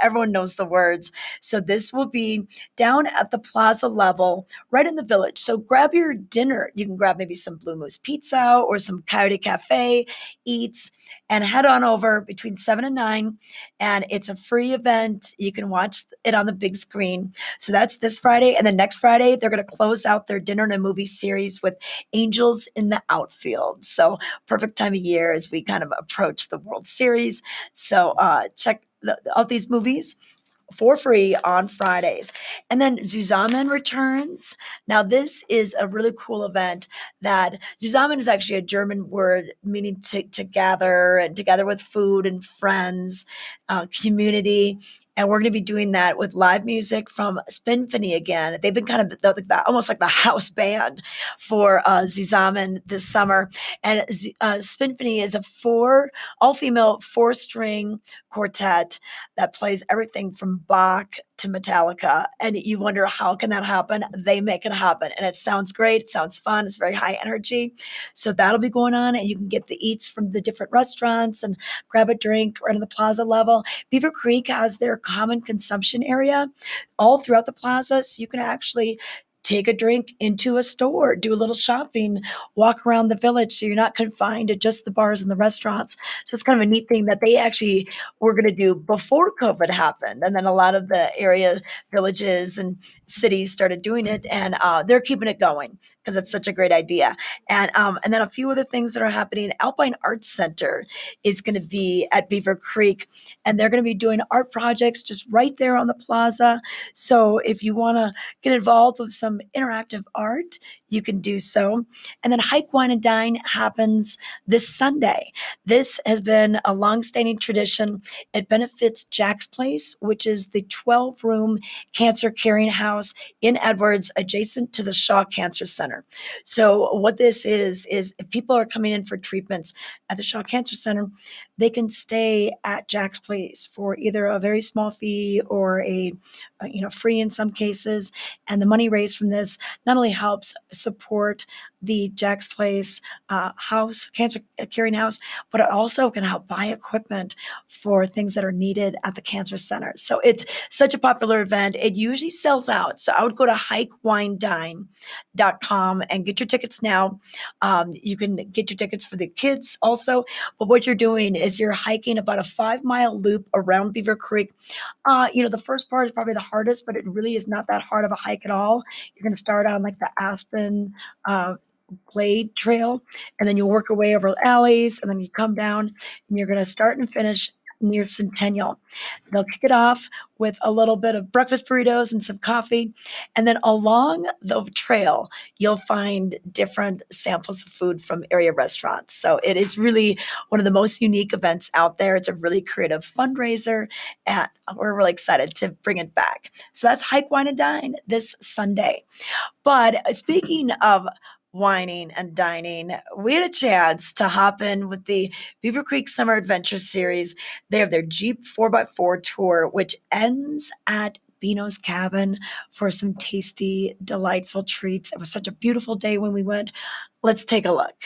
Everyone knows the words. So this will be down at the plaza level, right in the village. So grab your dinner. You can grab maybe some Blue Moose Pizza or some Coyote Cafe eats and head on over between 7 and 9. And it's a free event. You can watch it on the big screen. So that's this Friday. And then next Friday, they're going to close out their dinner and a movie series with Angels in the Outfield. So perfect time of year as we kind of approach the World Series. So check out these movies. for free on Fridays. And then Zusammen returns. Now, this is a really cool event that Zusammen is actually a German word meaning to gather and together with food and friends, community. And we're going to be doing that with live music from Spinfini again. They've been kind of almost like the house band for Zusammen this summer. And Spinfini is a all-female four-string quartet that plays everything from Bach to Metallica. And you wonder, how can that happen? They make it happen. And it sounds great. It sounds fun. It's very high energy. So that'll be going on. And you can get the eats from the different restaurants and grab a drink right on the plaza level. Beaver Creek has their common consumption area all throughout the plaza. So you can actually take a drink into a store, do a little shopping, walk around the village. So you're not confined to just the bars and the restaurants. So it's kind of a neat thing that they actually were going to do before COVID happened. And then a lot of the area villages and cities started doing it, and they're keeping it going because it's such a great idea. And then a few other things that are happening. Alpine Arts Center is going to be at Beaver Creek, and they're going to be doing art projects just right there on the plaza. So if you want to get involved with some interactive art, you can do so. And then Hike, Wine, and Dine happens this Sunday. This has been a longstanding tradition. It benefits Jack's Place, which is the 12-room cancer caring house in Edwards, adjacent to the Shaw Cancer Center. So what this is if people are coming in for treatments at the Shaw Cancer Center, they can stay at Jack's Place for either a very small fee or a free in some cases. And the money raised from this not only helps support the Jack's Place house, cancer caring house, but it also can help buy equipment for things that are needed at the cancer center. So it's such a popular event. It usually sells out. So I would go to hikewinedine.com and get your tickets now. You can get your tickets for the kids also. But what you're doing is you're hiking about a 5-mile loop around Beaver Creek. The first part is probably the hardest, but it really is not that hard of a hike at all. You're going to start on like the Aspen Glade Trail, and then you work your way over alleys, and then you come down, and you're going to start and finish near Centennial. They'll kick it off with a little bit of breakfast burritos and some coffee. And then along the trail, you'll find different samples of food from area restaurants. So it is really one of the most unique events out there. It's a really creative fundraiser, and we're really excited to bring it back. So that's Hike, Wine, and Dine this Sunday. But speaking of wining and dining, we had a chance to hop in with the Beaver Creek Summer Adventure Series. They have their Jeep 4x4 tour, which ends at Bino's Cabin for some tasty, delightful treats. It was such a beautiful day when we went. Let's take a look.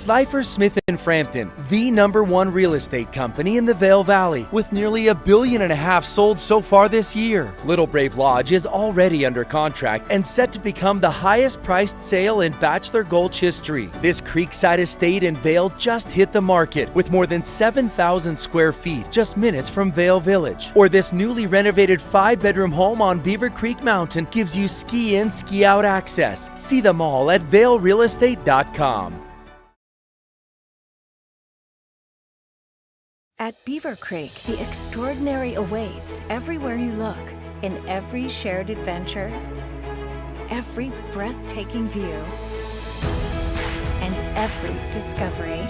Slifer Smith & Frampton, the #1 real estate company in the Vail Valley, with nearly $1.5 billion sold so far this year. Little Brave Lodge is already under contract and set to become the highest priced sale in Bachelor Gulch history. This creekside estate in Vail just hit the market with more than 7,000 square feet, just minutes from Vail Village. Or this newly renovated 5-bedroom home on Beaver Creek Mountain gives you ski in, ski out access. See them all at vailrealestate.com. At Beaver Creek, the extraordinary awaits everywhere you look, in every shared adventure, every breathtaking view, and every discovery.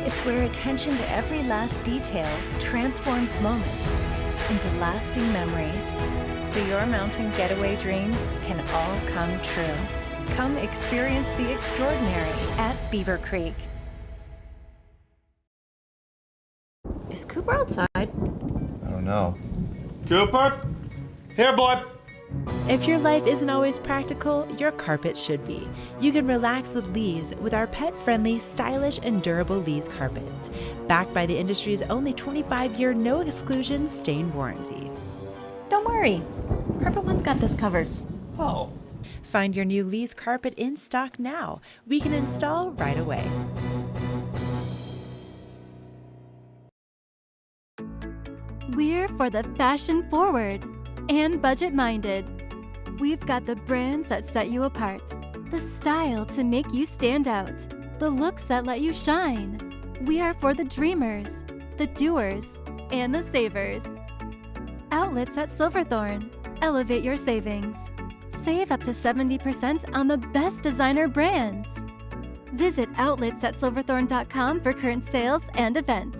It's where attention to every last detail transforms moments into lasting memories, so your mountain getaway dreams can all come true. Come experience the extraordinary at Beaver Creek. Is Cooper outside? I don't know. Cooper? Here, boy. If your life isn't always practical, your carpet should be. You can relax with Lee's with our pet-friendly, stylish, and durable Lee's carpets. Backed by the industry's only 25-year no-exclusion stain warranty. Don't worry. Carpet One's got this covered. Oh. Find your new Lee's carpet in stock now. We can install right away. We're for the fashion-forward and budget-minded. We've got the brands that set you apart, the style to make you stand out, the looks that let you shine. We are for the dreamers, the doers, and the savers. Outlets at Silverthorne. Elevate your savings. Save up to 70% on the best designer brands. Visit outletsatsilverthorne.com for current sales and events.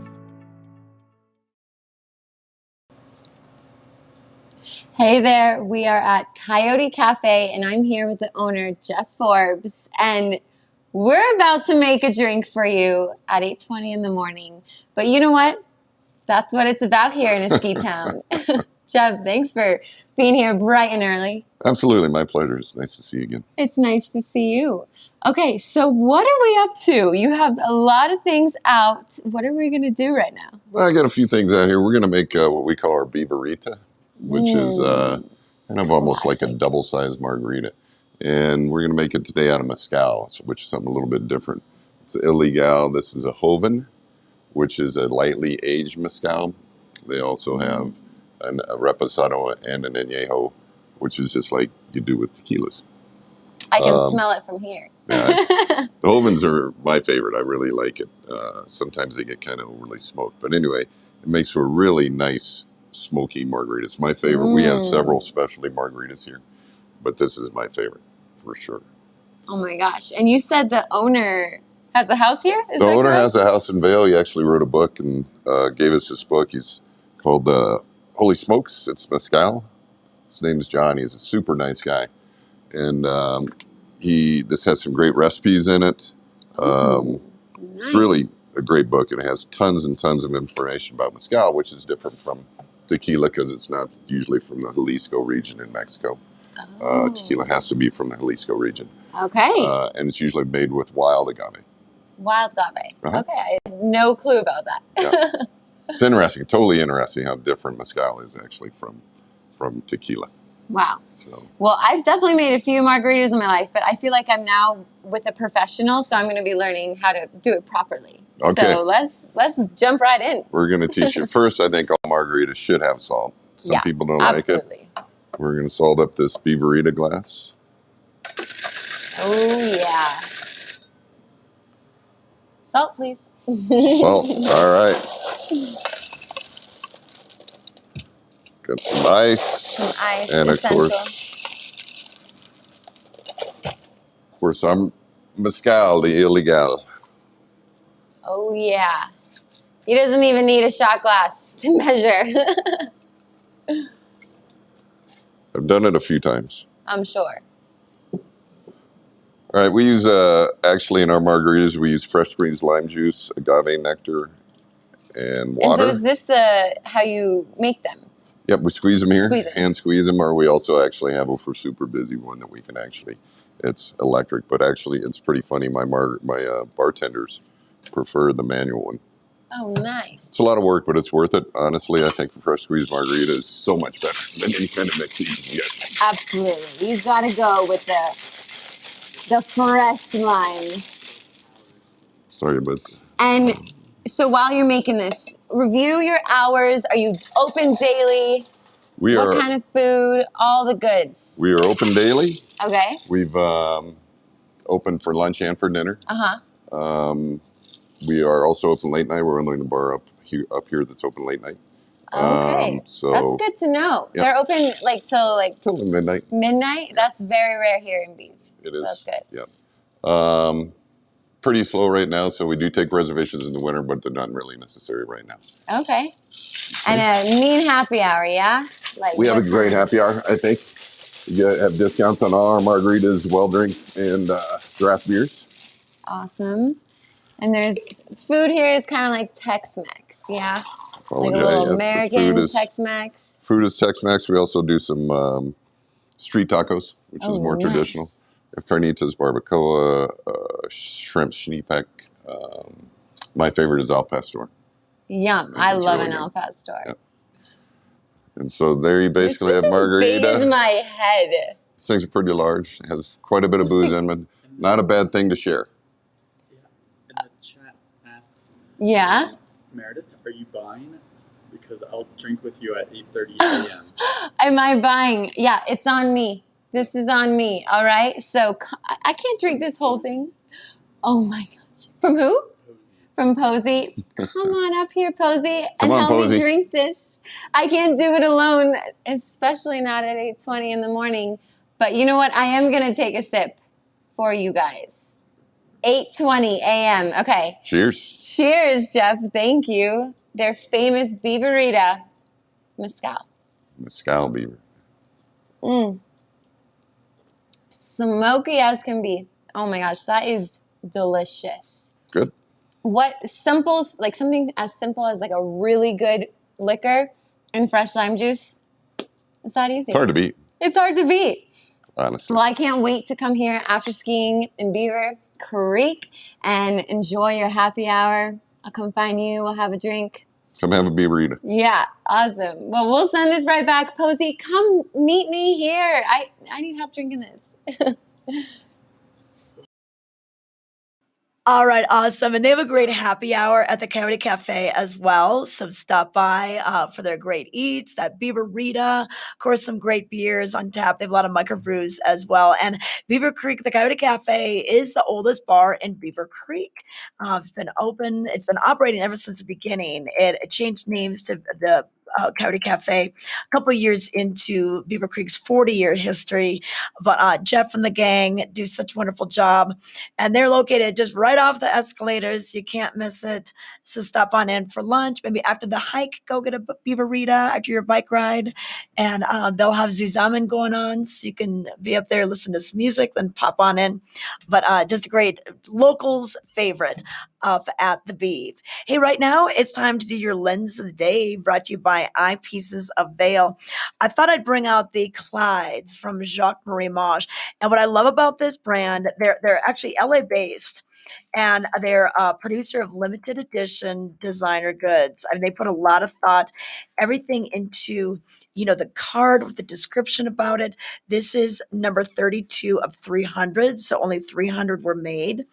Hey there, we are at Coyote Cafe and I'm here with the owner, Jeff Forbes, and we're about to make a drink for you at 8:20 in the morning. But you know what? That's what it's about here in a ski town. Jeff, thanks for being here bright and early. Absolutely, my pleasure. It's nice to see you again. It's nice to see you. Okay, so what are we up to? You have a lot of things out. What are we going to do right now? Well, I got a few things out here. We're going to make what we call our Beaverita, which is kind of almost like a double-sized margarita. And we're going to make it today out of mezcal, which is something a little bit different. It's illegal. This is a Joven, which is a lightly aged mezcal. They also have a reposado and an añejo, which is just like you do with tequilas. I can smell it from here. Yeah, the Jovens are my favorite. I really like it. Sometimes they get kind of overly smoked. But anyway, it makes for a really nice smoky margarita. It's my favorite. We have several specialty margaritas here, but this is my favorite for sure. Oh my gosh. And you said the owner has a house here? The owner has a house in Vail. He actually wrote a book and gave us this book. He's called Holy Smokes, it's mezcal. His name is John. He's a super nice guy. And this has some great recipes in it. Nice. It's really a great book, and it has tons and tons of information about mezcal, which is different from tequila because it's not usually from the Jalisco region in Mexico. Tequila has to be from the Jalisco region. Okay. And it's usually made with wild agave. Wild agave. Okay, I had no clue about that. Yeah. It's interesting, totally interesting how different mezcal is actually from tequila. Wow. So. Well, I've definitely made a few margaritas in my life, but I feel like I'm now with a professional, so I'm going to be learning how to do it properly. Okay. So let's jump right in. We're going to teach you. First, I think all margaritas should have salt. Some people don't like it. We're going to salt up this Beaverita glass. Oh, yeah. Salt, please. Salt. All right. Got some ice. Some ice, and essential. Of course, some mezcal, the illegal. Oh, yeah. He doesn't even need a shot glass to measure. I've done it a few times. I'm sure. All right, we use, actually in our margaritas, we use fresh squeezed lime juice, agave nectar, and water. And so is this how you make them? Yep, we squeeze them here, Squeeze it. hand squeeze them, or we also actually have, if we're super busy, one that we can actually it's electric, but actually it's pretty funny. My bartenders prefer the manual one. Oh, nice. It's a lot of work, but it's worth it. Honestly, I think the fresh squeezed margarita is so much better than any kind of mix you can get. Absolutely. You've got to go with the fresh lime. Sorry, but And so while you're making this, review your hours. Are you open daily? What kind of food? All the goods. We are open daily. Okay. We've open for lunch and for dinner. We are also open late night. We're only in the bar up here that's open late night. Okay. So that's good to know. Yep. They're open till midnight. Midnight? That's very rare here in Beav. It so is. That's good. Yep. Pretty slow right now, so we do take reservations in the winter, but they're not really necessary right now. Okay. And a mean happy hour, yeah? We have a great happy hour, I think. You have discounts on all our margaritas, well drinks, and draft beers. Awesome. And there's food here is kind of like Tex-Mex, yeah? Like a Yeah, little American Tex-Mex. Food is Tex-Mex. We also do some street tacos, which is more nice. traditional. We have carnitas, barbacoa, shrimp schneepeck. My favorite is al pastor. Yum. I love really an good. al pastor. Yep. And so there you basically have This is margarita. as big as my head. These things are pretty large. It has quite a bit of booze in them. Not a bad thing to share. And the chat asks, Yeah? Meredith, are you buying? Because I'll drink with you at 8:30 a.m. Am I buying? Yeah, it's on me. This is on me, all right? So I can't drink this whole thing. Oh my gosh. From who? From Posey. Come on up here, Posey, and help me drink this. I can't do it alone, especially not at 8:20 in the morning. But you know what? I am going to take a sip for you guys. 8:20 a.m. Okay. Cheers. Cheers, Jeff. Thank you. Their famous Beaverita mezcal. Mezcal beaver. Smoky as can be. Oh my gosh, that is delicious. Good. Something as simple as like a really good liquor and fresh lime juice. It's that easy. It's hard to beat. It's hard to beat. Honestly. Well, I can't wait to come here after skiing in Beaver Creek and enjoy your happy hour. I'll come find you. We'll have a drink. Come have a Beaverita. Yeah, awesome. Well, we'll send this right back. Posey, come meet me here. I need help drinking this. All right, awesome. And they have a great happy hour at the Coyote Cafe as well. So stop by for their great eats, that Beaverita, of course, some great beers on tap. They have a lot of microbrews as well. And Beaver Creek, the Coyote Cafe is the oldest bar in Beaver Creek. It's been open. It's been operating ever since the beginning. It changed names to the Coyote Cafe a couple of years into Beaver Creek's 40-year history. But Jeff and the gang do such a wonderful job. And they're located just right off the escalators. You can't miss it. So stop on in for lunch. Maybe after the hike, go get a Beaverita after your bike ride. And they'll have Zusammen going on. So you can be up there, listen to some music, then pop on in. But just a great locals favorite up at the Beav. Hey, right now it's time to do your lens of the day, brought to you by Eyepieces of Vail. I thought I'd bring out the Clydes from Jacques Marie Mage. And what I love about this brand, they're actually LA based. And they're a producer of limited edition designer goods. I mean, they put a lot of thought, everything into, the card with the description about it. This is number 32 of 300. So only 300 were made.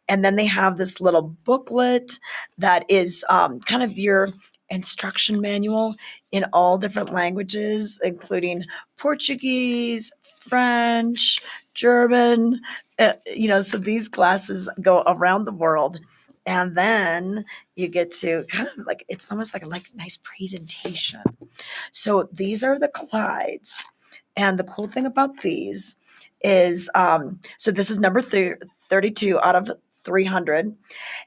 And then they have this little booklet that is kind of your instruction manual in all different languages, including Portuguese, French, German. So these classes go around the world. And then you get to kind of it's almost like a nice presentation. So these are the Clydes. And the cool thing about these is, so this is number 32 out of 300.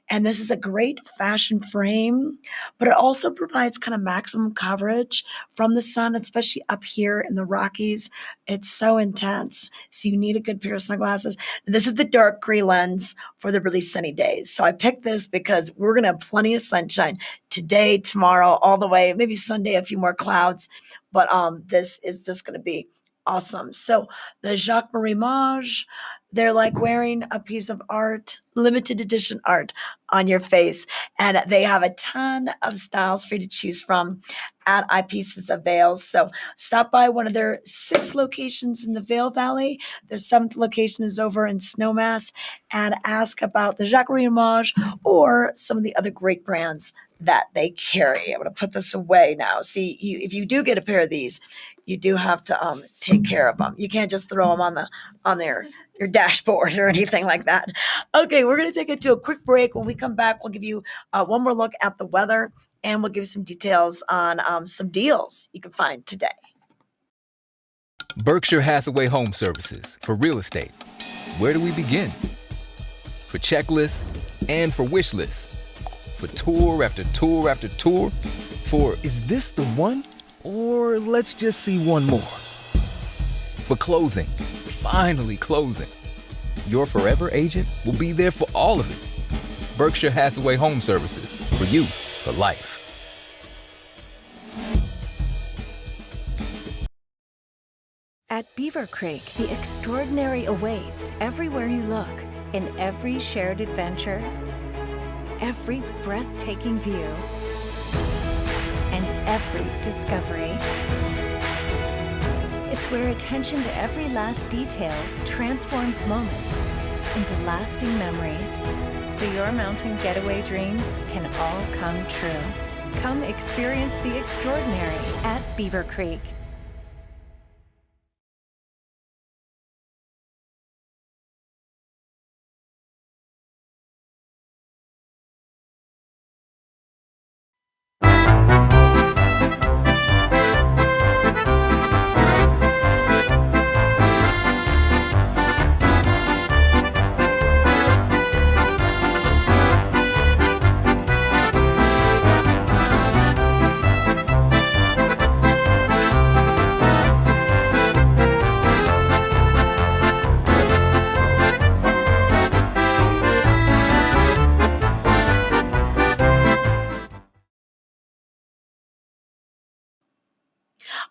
And this is a great fashion frame, but it also provides kind of maximum coverage from the sun, especially up here in the Rockies. It's so intense. So you need a good pair of sunglasses. This is the dark gray lens for the really sunny days. So I picked this because we're going to have plenty of sunshine today, tomorrow, all the way, maybe Sunday, a few more clouds. But this is just going to be Awesome. So the Jacques Marie Mage, they're like wearing a piece of art, limited edition art on your face. And they have a ton of styles for you to choose from at Eyepieces of Vail. So stop by one of their 6 locations in the Vail Valley. Their 7th location is over in Snowmass, and ask about the Jacques Marie Mage or some of the other great brands that they carry. I'm going to put this away now. See, if you do get a pair of these, you do have to take care of them. You can't just throw them on your dashboard or anything like that. Okay, we're going to take it to a quick break. When we come back, we'll give you one more look at the weather, and we'll give you some details on some deals you can find today. Berkshire Hathaway Home Services for real estate. Where do we begin? For checklists and for wish lists. For tour after tour after tour. For is this the one? Or let's just see one more. For closing, finally closing. Your forever agent will be there for all of it. Berkshire Hathaway Home Services, for you, for life. At Beaver Creek, the extraordinary awaits everywhere you look, in every shared adventure, every breathtaking view, and every discovery. It's where attention to every last detail transforms moments into lasting memories, so your mountain getaway dreams can all come true. Come experience the extraordinary at Beaver Creek.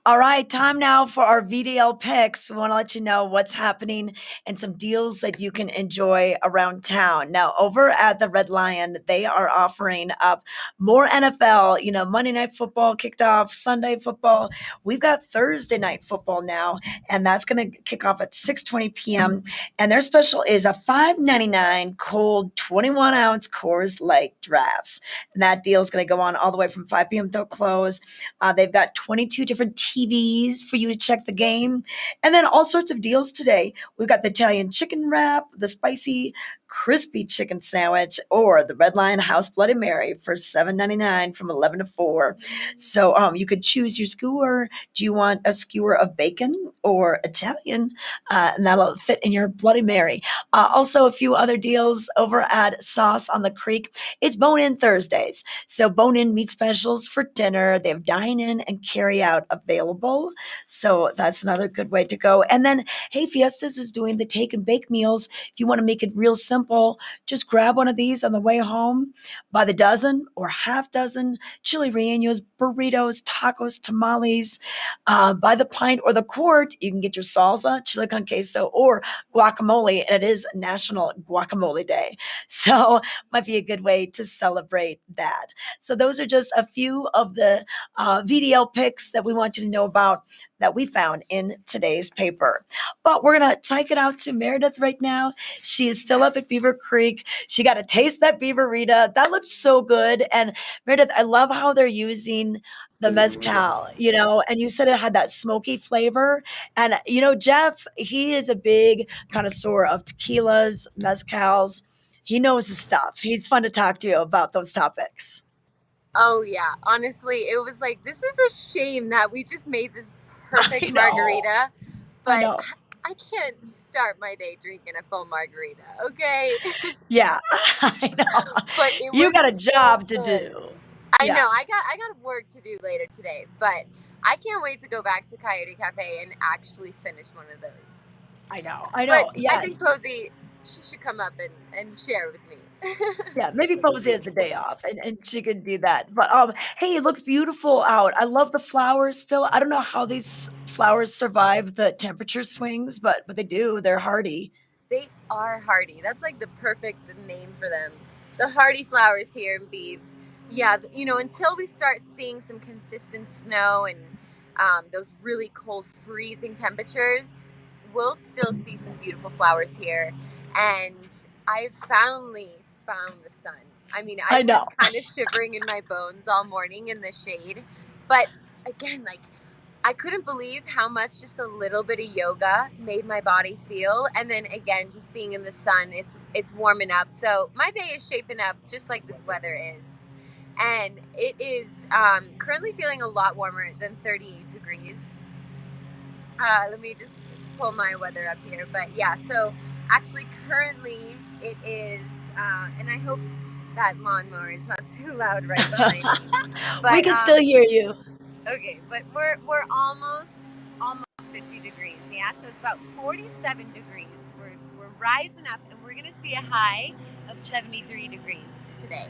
All right, time now for our VDL picks. We want to let you know what's happening and some deals that you can enjoy around town. Now, over at the Red Lion, they are offering up more NFL. You know, Monday Night Football kicked off, Sunday football. We've got Thursday Night Football now, and that's going to kick off at 6:20 p.m. And their special is a $5.99 cold 21-ounce Coors Light drafts. And that deal is going to go on all the way from 5 p.m. till close. They've got 22 different TVs for you to check the game. And then all sorts of deals today. We've got the Italian chicken wrap, the spicy crispy chicken sandwich, or the Red Lion House Bloody Mary for $7.99 from 11 to 4. So you could choose your skewer. Do you want a skewer of bacon or Italian? And that'll fit in your Bloody Mary. Also, a few other deals over at Sauce on the Creek. It's Bone-In Thursdays. So Bone-In meat specials for dinner. They have dine-in and carry-out available. So that's another good way to go. And then, hey, Fiestas is doing the take and bake meals. If you want to make it real simple, just grab one of these on the way home by the dozen or half dozen. Chili rellenos, burritos, tacos, tamales. By the pint or the quart, you can get your salsa, chili con queso, or guacamole. And it is National Guacamole Day. So might be a good way to celebrate that. So those are just a few of the VDL picks that we want you to know about that we found in today's paper. But we're going to take it out to Meredith right now. She is still up at Beaver Creek. She got to taste that Beaverita. That looks so good. And Meredith, I love how they're using the mezcal, you know, and you said it had that smoky flavor. And, you know, Jeff, he is a big connoisseur of tequilas, mezcals. He knows his stuff. He's fun to talk to you about those topics. Oh yeah, honestly, it was like, this is a shame that we just made this perfect margarita, but I can't start my day drinking a full margarita, okay? Yeah, I know. But it You was got a job so to good. do. I Yeah. know, I got work to do later today, but I can't wait to go back to Coyote Cafe and actually finish one of those. I know. But Yes. I think Posey, she should come up and share with me. Yeah, maybe Posey has the day off and she can do that. But hey, it looks beautiful out. I love the flowers still. I don't know how these flowers survive the temperature swings, but they do. They're hardy. They are hardy. That's like the perfect name for them. The hardy flowers here in Beav. Yeah, until we start seeing some consistent snow and those really cold, freezing temperatures, we'll still see some beautiful flowers here. And I've finally found the sun. I mean, I I know. was kind of shivering in my bones all morning in the shade. But again, like, I couldn't believe how much just a little bit of yoga made my body feel. And then again, just being in the sun, it's warming up. So my day is shaping up just like this weather is. And it is currently feeling a lot warmer than 38 degrees. Let me just pull my weather up here. But yeah, so actually currently it is, and I hope that lawnmower is not too loud right behind me. But, We can still hear you. Okay, but we're almost 50 degrees. Yeah, so it's about 47 degrees. We're rising up, and we're gonna see a high of 73 degrees today,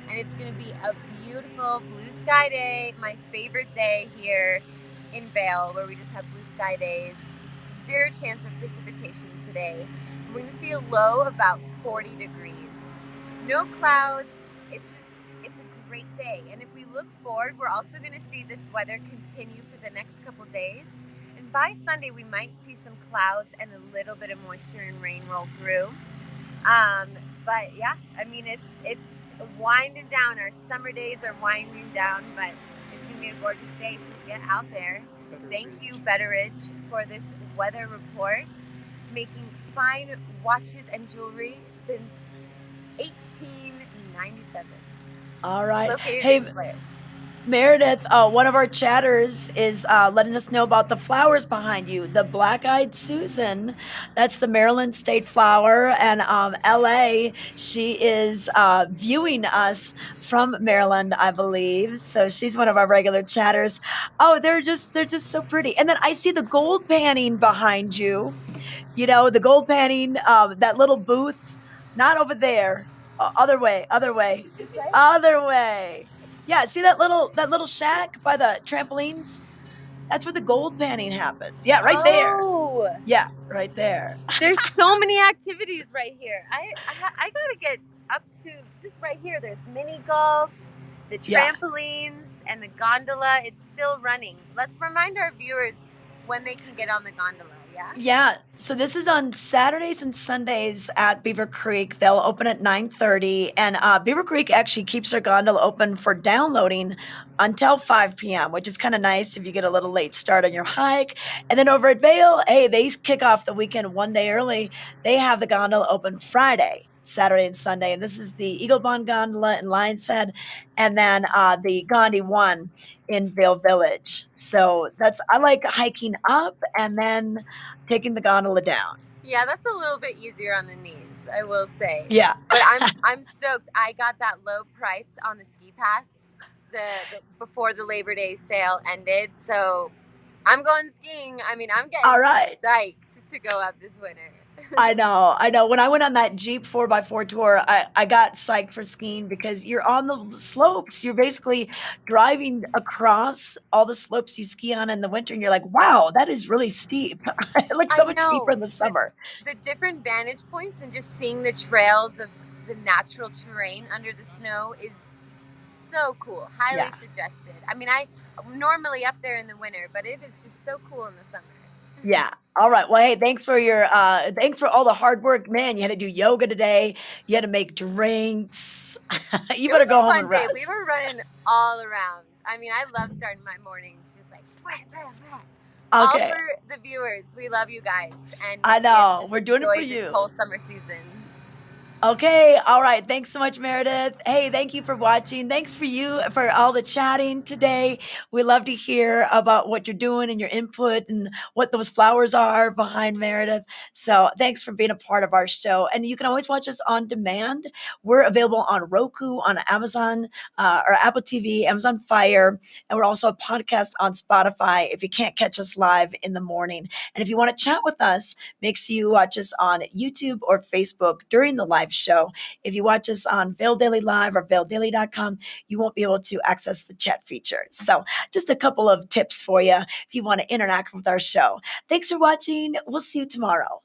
and it's gonna be a beautiful blue sky day. My favorite day here in Vail, where we just have blue sky days. 0 chance of precipitation today. We're gonna see a low of about 40 degrees. No clouds. It's a great day. And if we look forward, we're also going to see this weather continue for the next couple days. And by Sunday, we might see some clouds and a little bit of moisture and rain roll through. But yeah, I mean, it's winding down. Our summer days are winding down, but it's going to be a gorgeous day. So get out there. Thank you, Betteridge, for this weather report. Making fine watches and jewelry since 1897. All right. Located Hey, in Slayers. Meredith, one of our chatters is letting us know about the flowers behind you. The black-eyed Susan, that's the Maryland state flower, and LA, she is viewing us from Maryland, I believe. So she's one of our regular chatters. Oh, they're just so pretty. And then I see the gold panning behind you. The gold panning, that little booth, not over there. Other way, other way. Yeah, see that little shack by the trampolines? That's where the gold panning happens. Yeah, right there. Oh, Yeah, right there. there's so many activities right here. I gotta get up to just right here. There's mini golf, the Yeah. trampolines, and the gondola. It's still running. Let's remind our viewers when they can get on the gondola. Yeah. Yeah, so this is on Saturdays and Sundays at Beaver Creek. They'll open at 9:30, and Beaver Creek actually keeps their gondola open for downloading until 5 p.m., which is kind of nice if you get a little late start on your hike. And then over at Vail, hey, they kick off the weekend one day early. They have the gondola open Friday, Saturday, and Sunday. And this is the Eagle Bond Gondola in Lion's Head, and then the Gandhi one in Vail Village. So I like hiking up and then taking the gondola down. Yeah, that's a little bit easier on the knees, I will say. Yeah. But I'm stoked. I got that low price on the ski pass the before the Labor Day sale ended. So I'm going skiing. I mean, I'm getting All right. psyched to go up this winter. I know. When I went on that Jeep 4x4 tour, I got psyched for skiing because you're on the slopes. You're basically driving across all the slopes you ski on in the winter, and you're like, wow, that is really steep. Like so much steeper in the summer. The different vantage points and just seeing the trails of the natural terrain under the snow is so cool. Highly suggested. I mean, I'm normally up there in the winter, but it is just so cool in the summer. Yeah. All right. Well, hey, thanks for all the hard work. Man, you had to do yoga today. You had to make drinks. You better go home and rest. We were running all around. I mean, I love starting my mornings just like, Okay. All for the viewers. We love you guys. And I know. just We're doing it for enjoy you. This whole summer season. Okay. All right. Thanks so much, Meredith. Hey, thank you for watching. Thanks for all the chatting today. We love to hear about what you're doing and your input and what those flowers are behind Meredith. So thanks for being a part of our show. And you can always watch us on demand. We're available on Roku, on Amazon, or Apple TV, Amazon Fire. And we're also a podcast on Spotify if you can't catch us live in the morning. And if you want to chat with us, make sure you watch us on YouTube or Facebook during the live show. If you watch us on Vail Daily Live or vaildaily.com, you won't be able to access the chat feature. So just a couple of tips for you if you want to interact with our show. Thanks for watching. We'll see you tomorrow.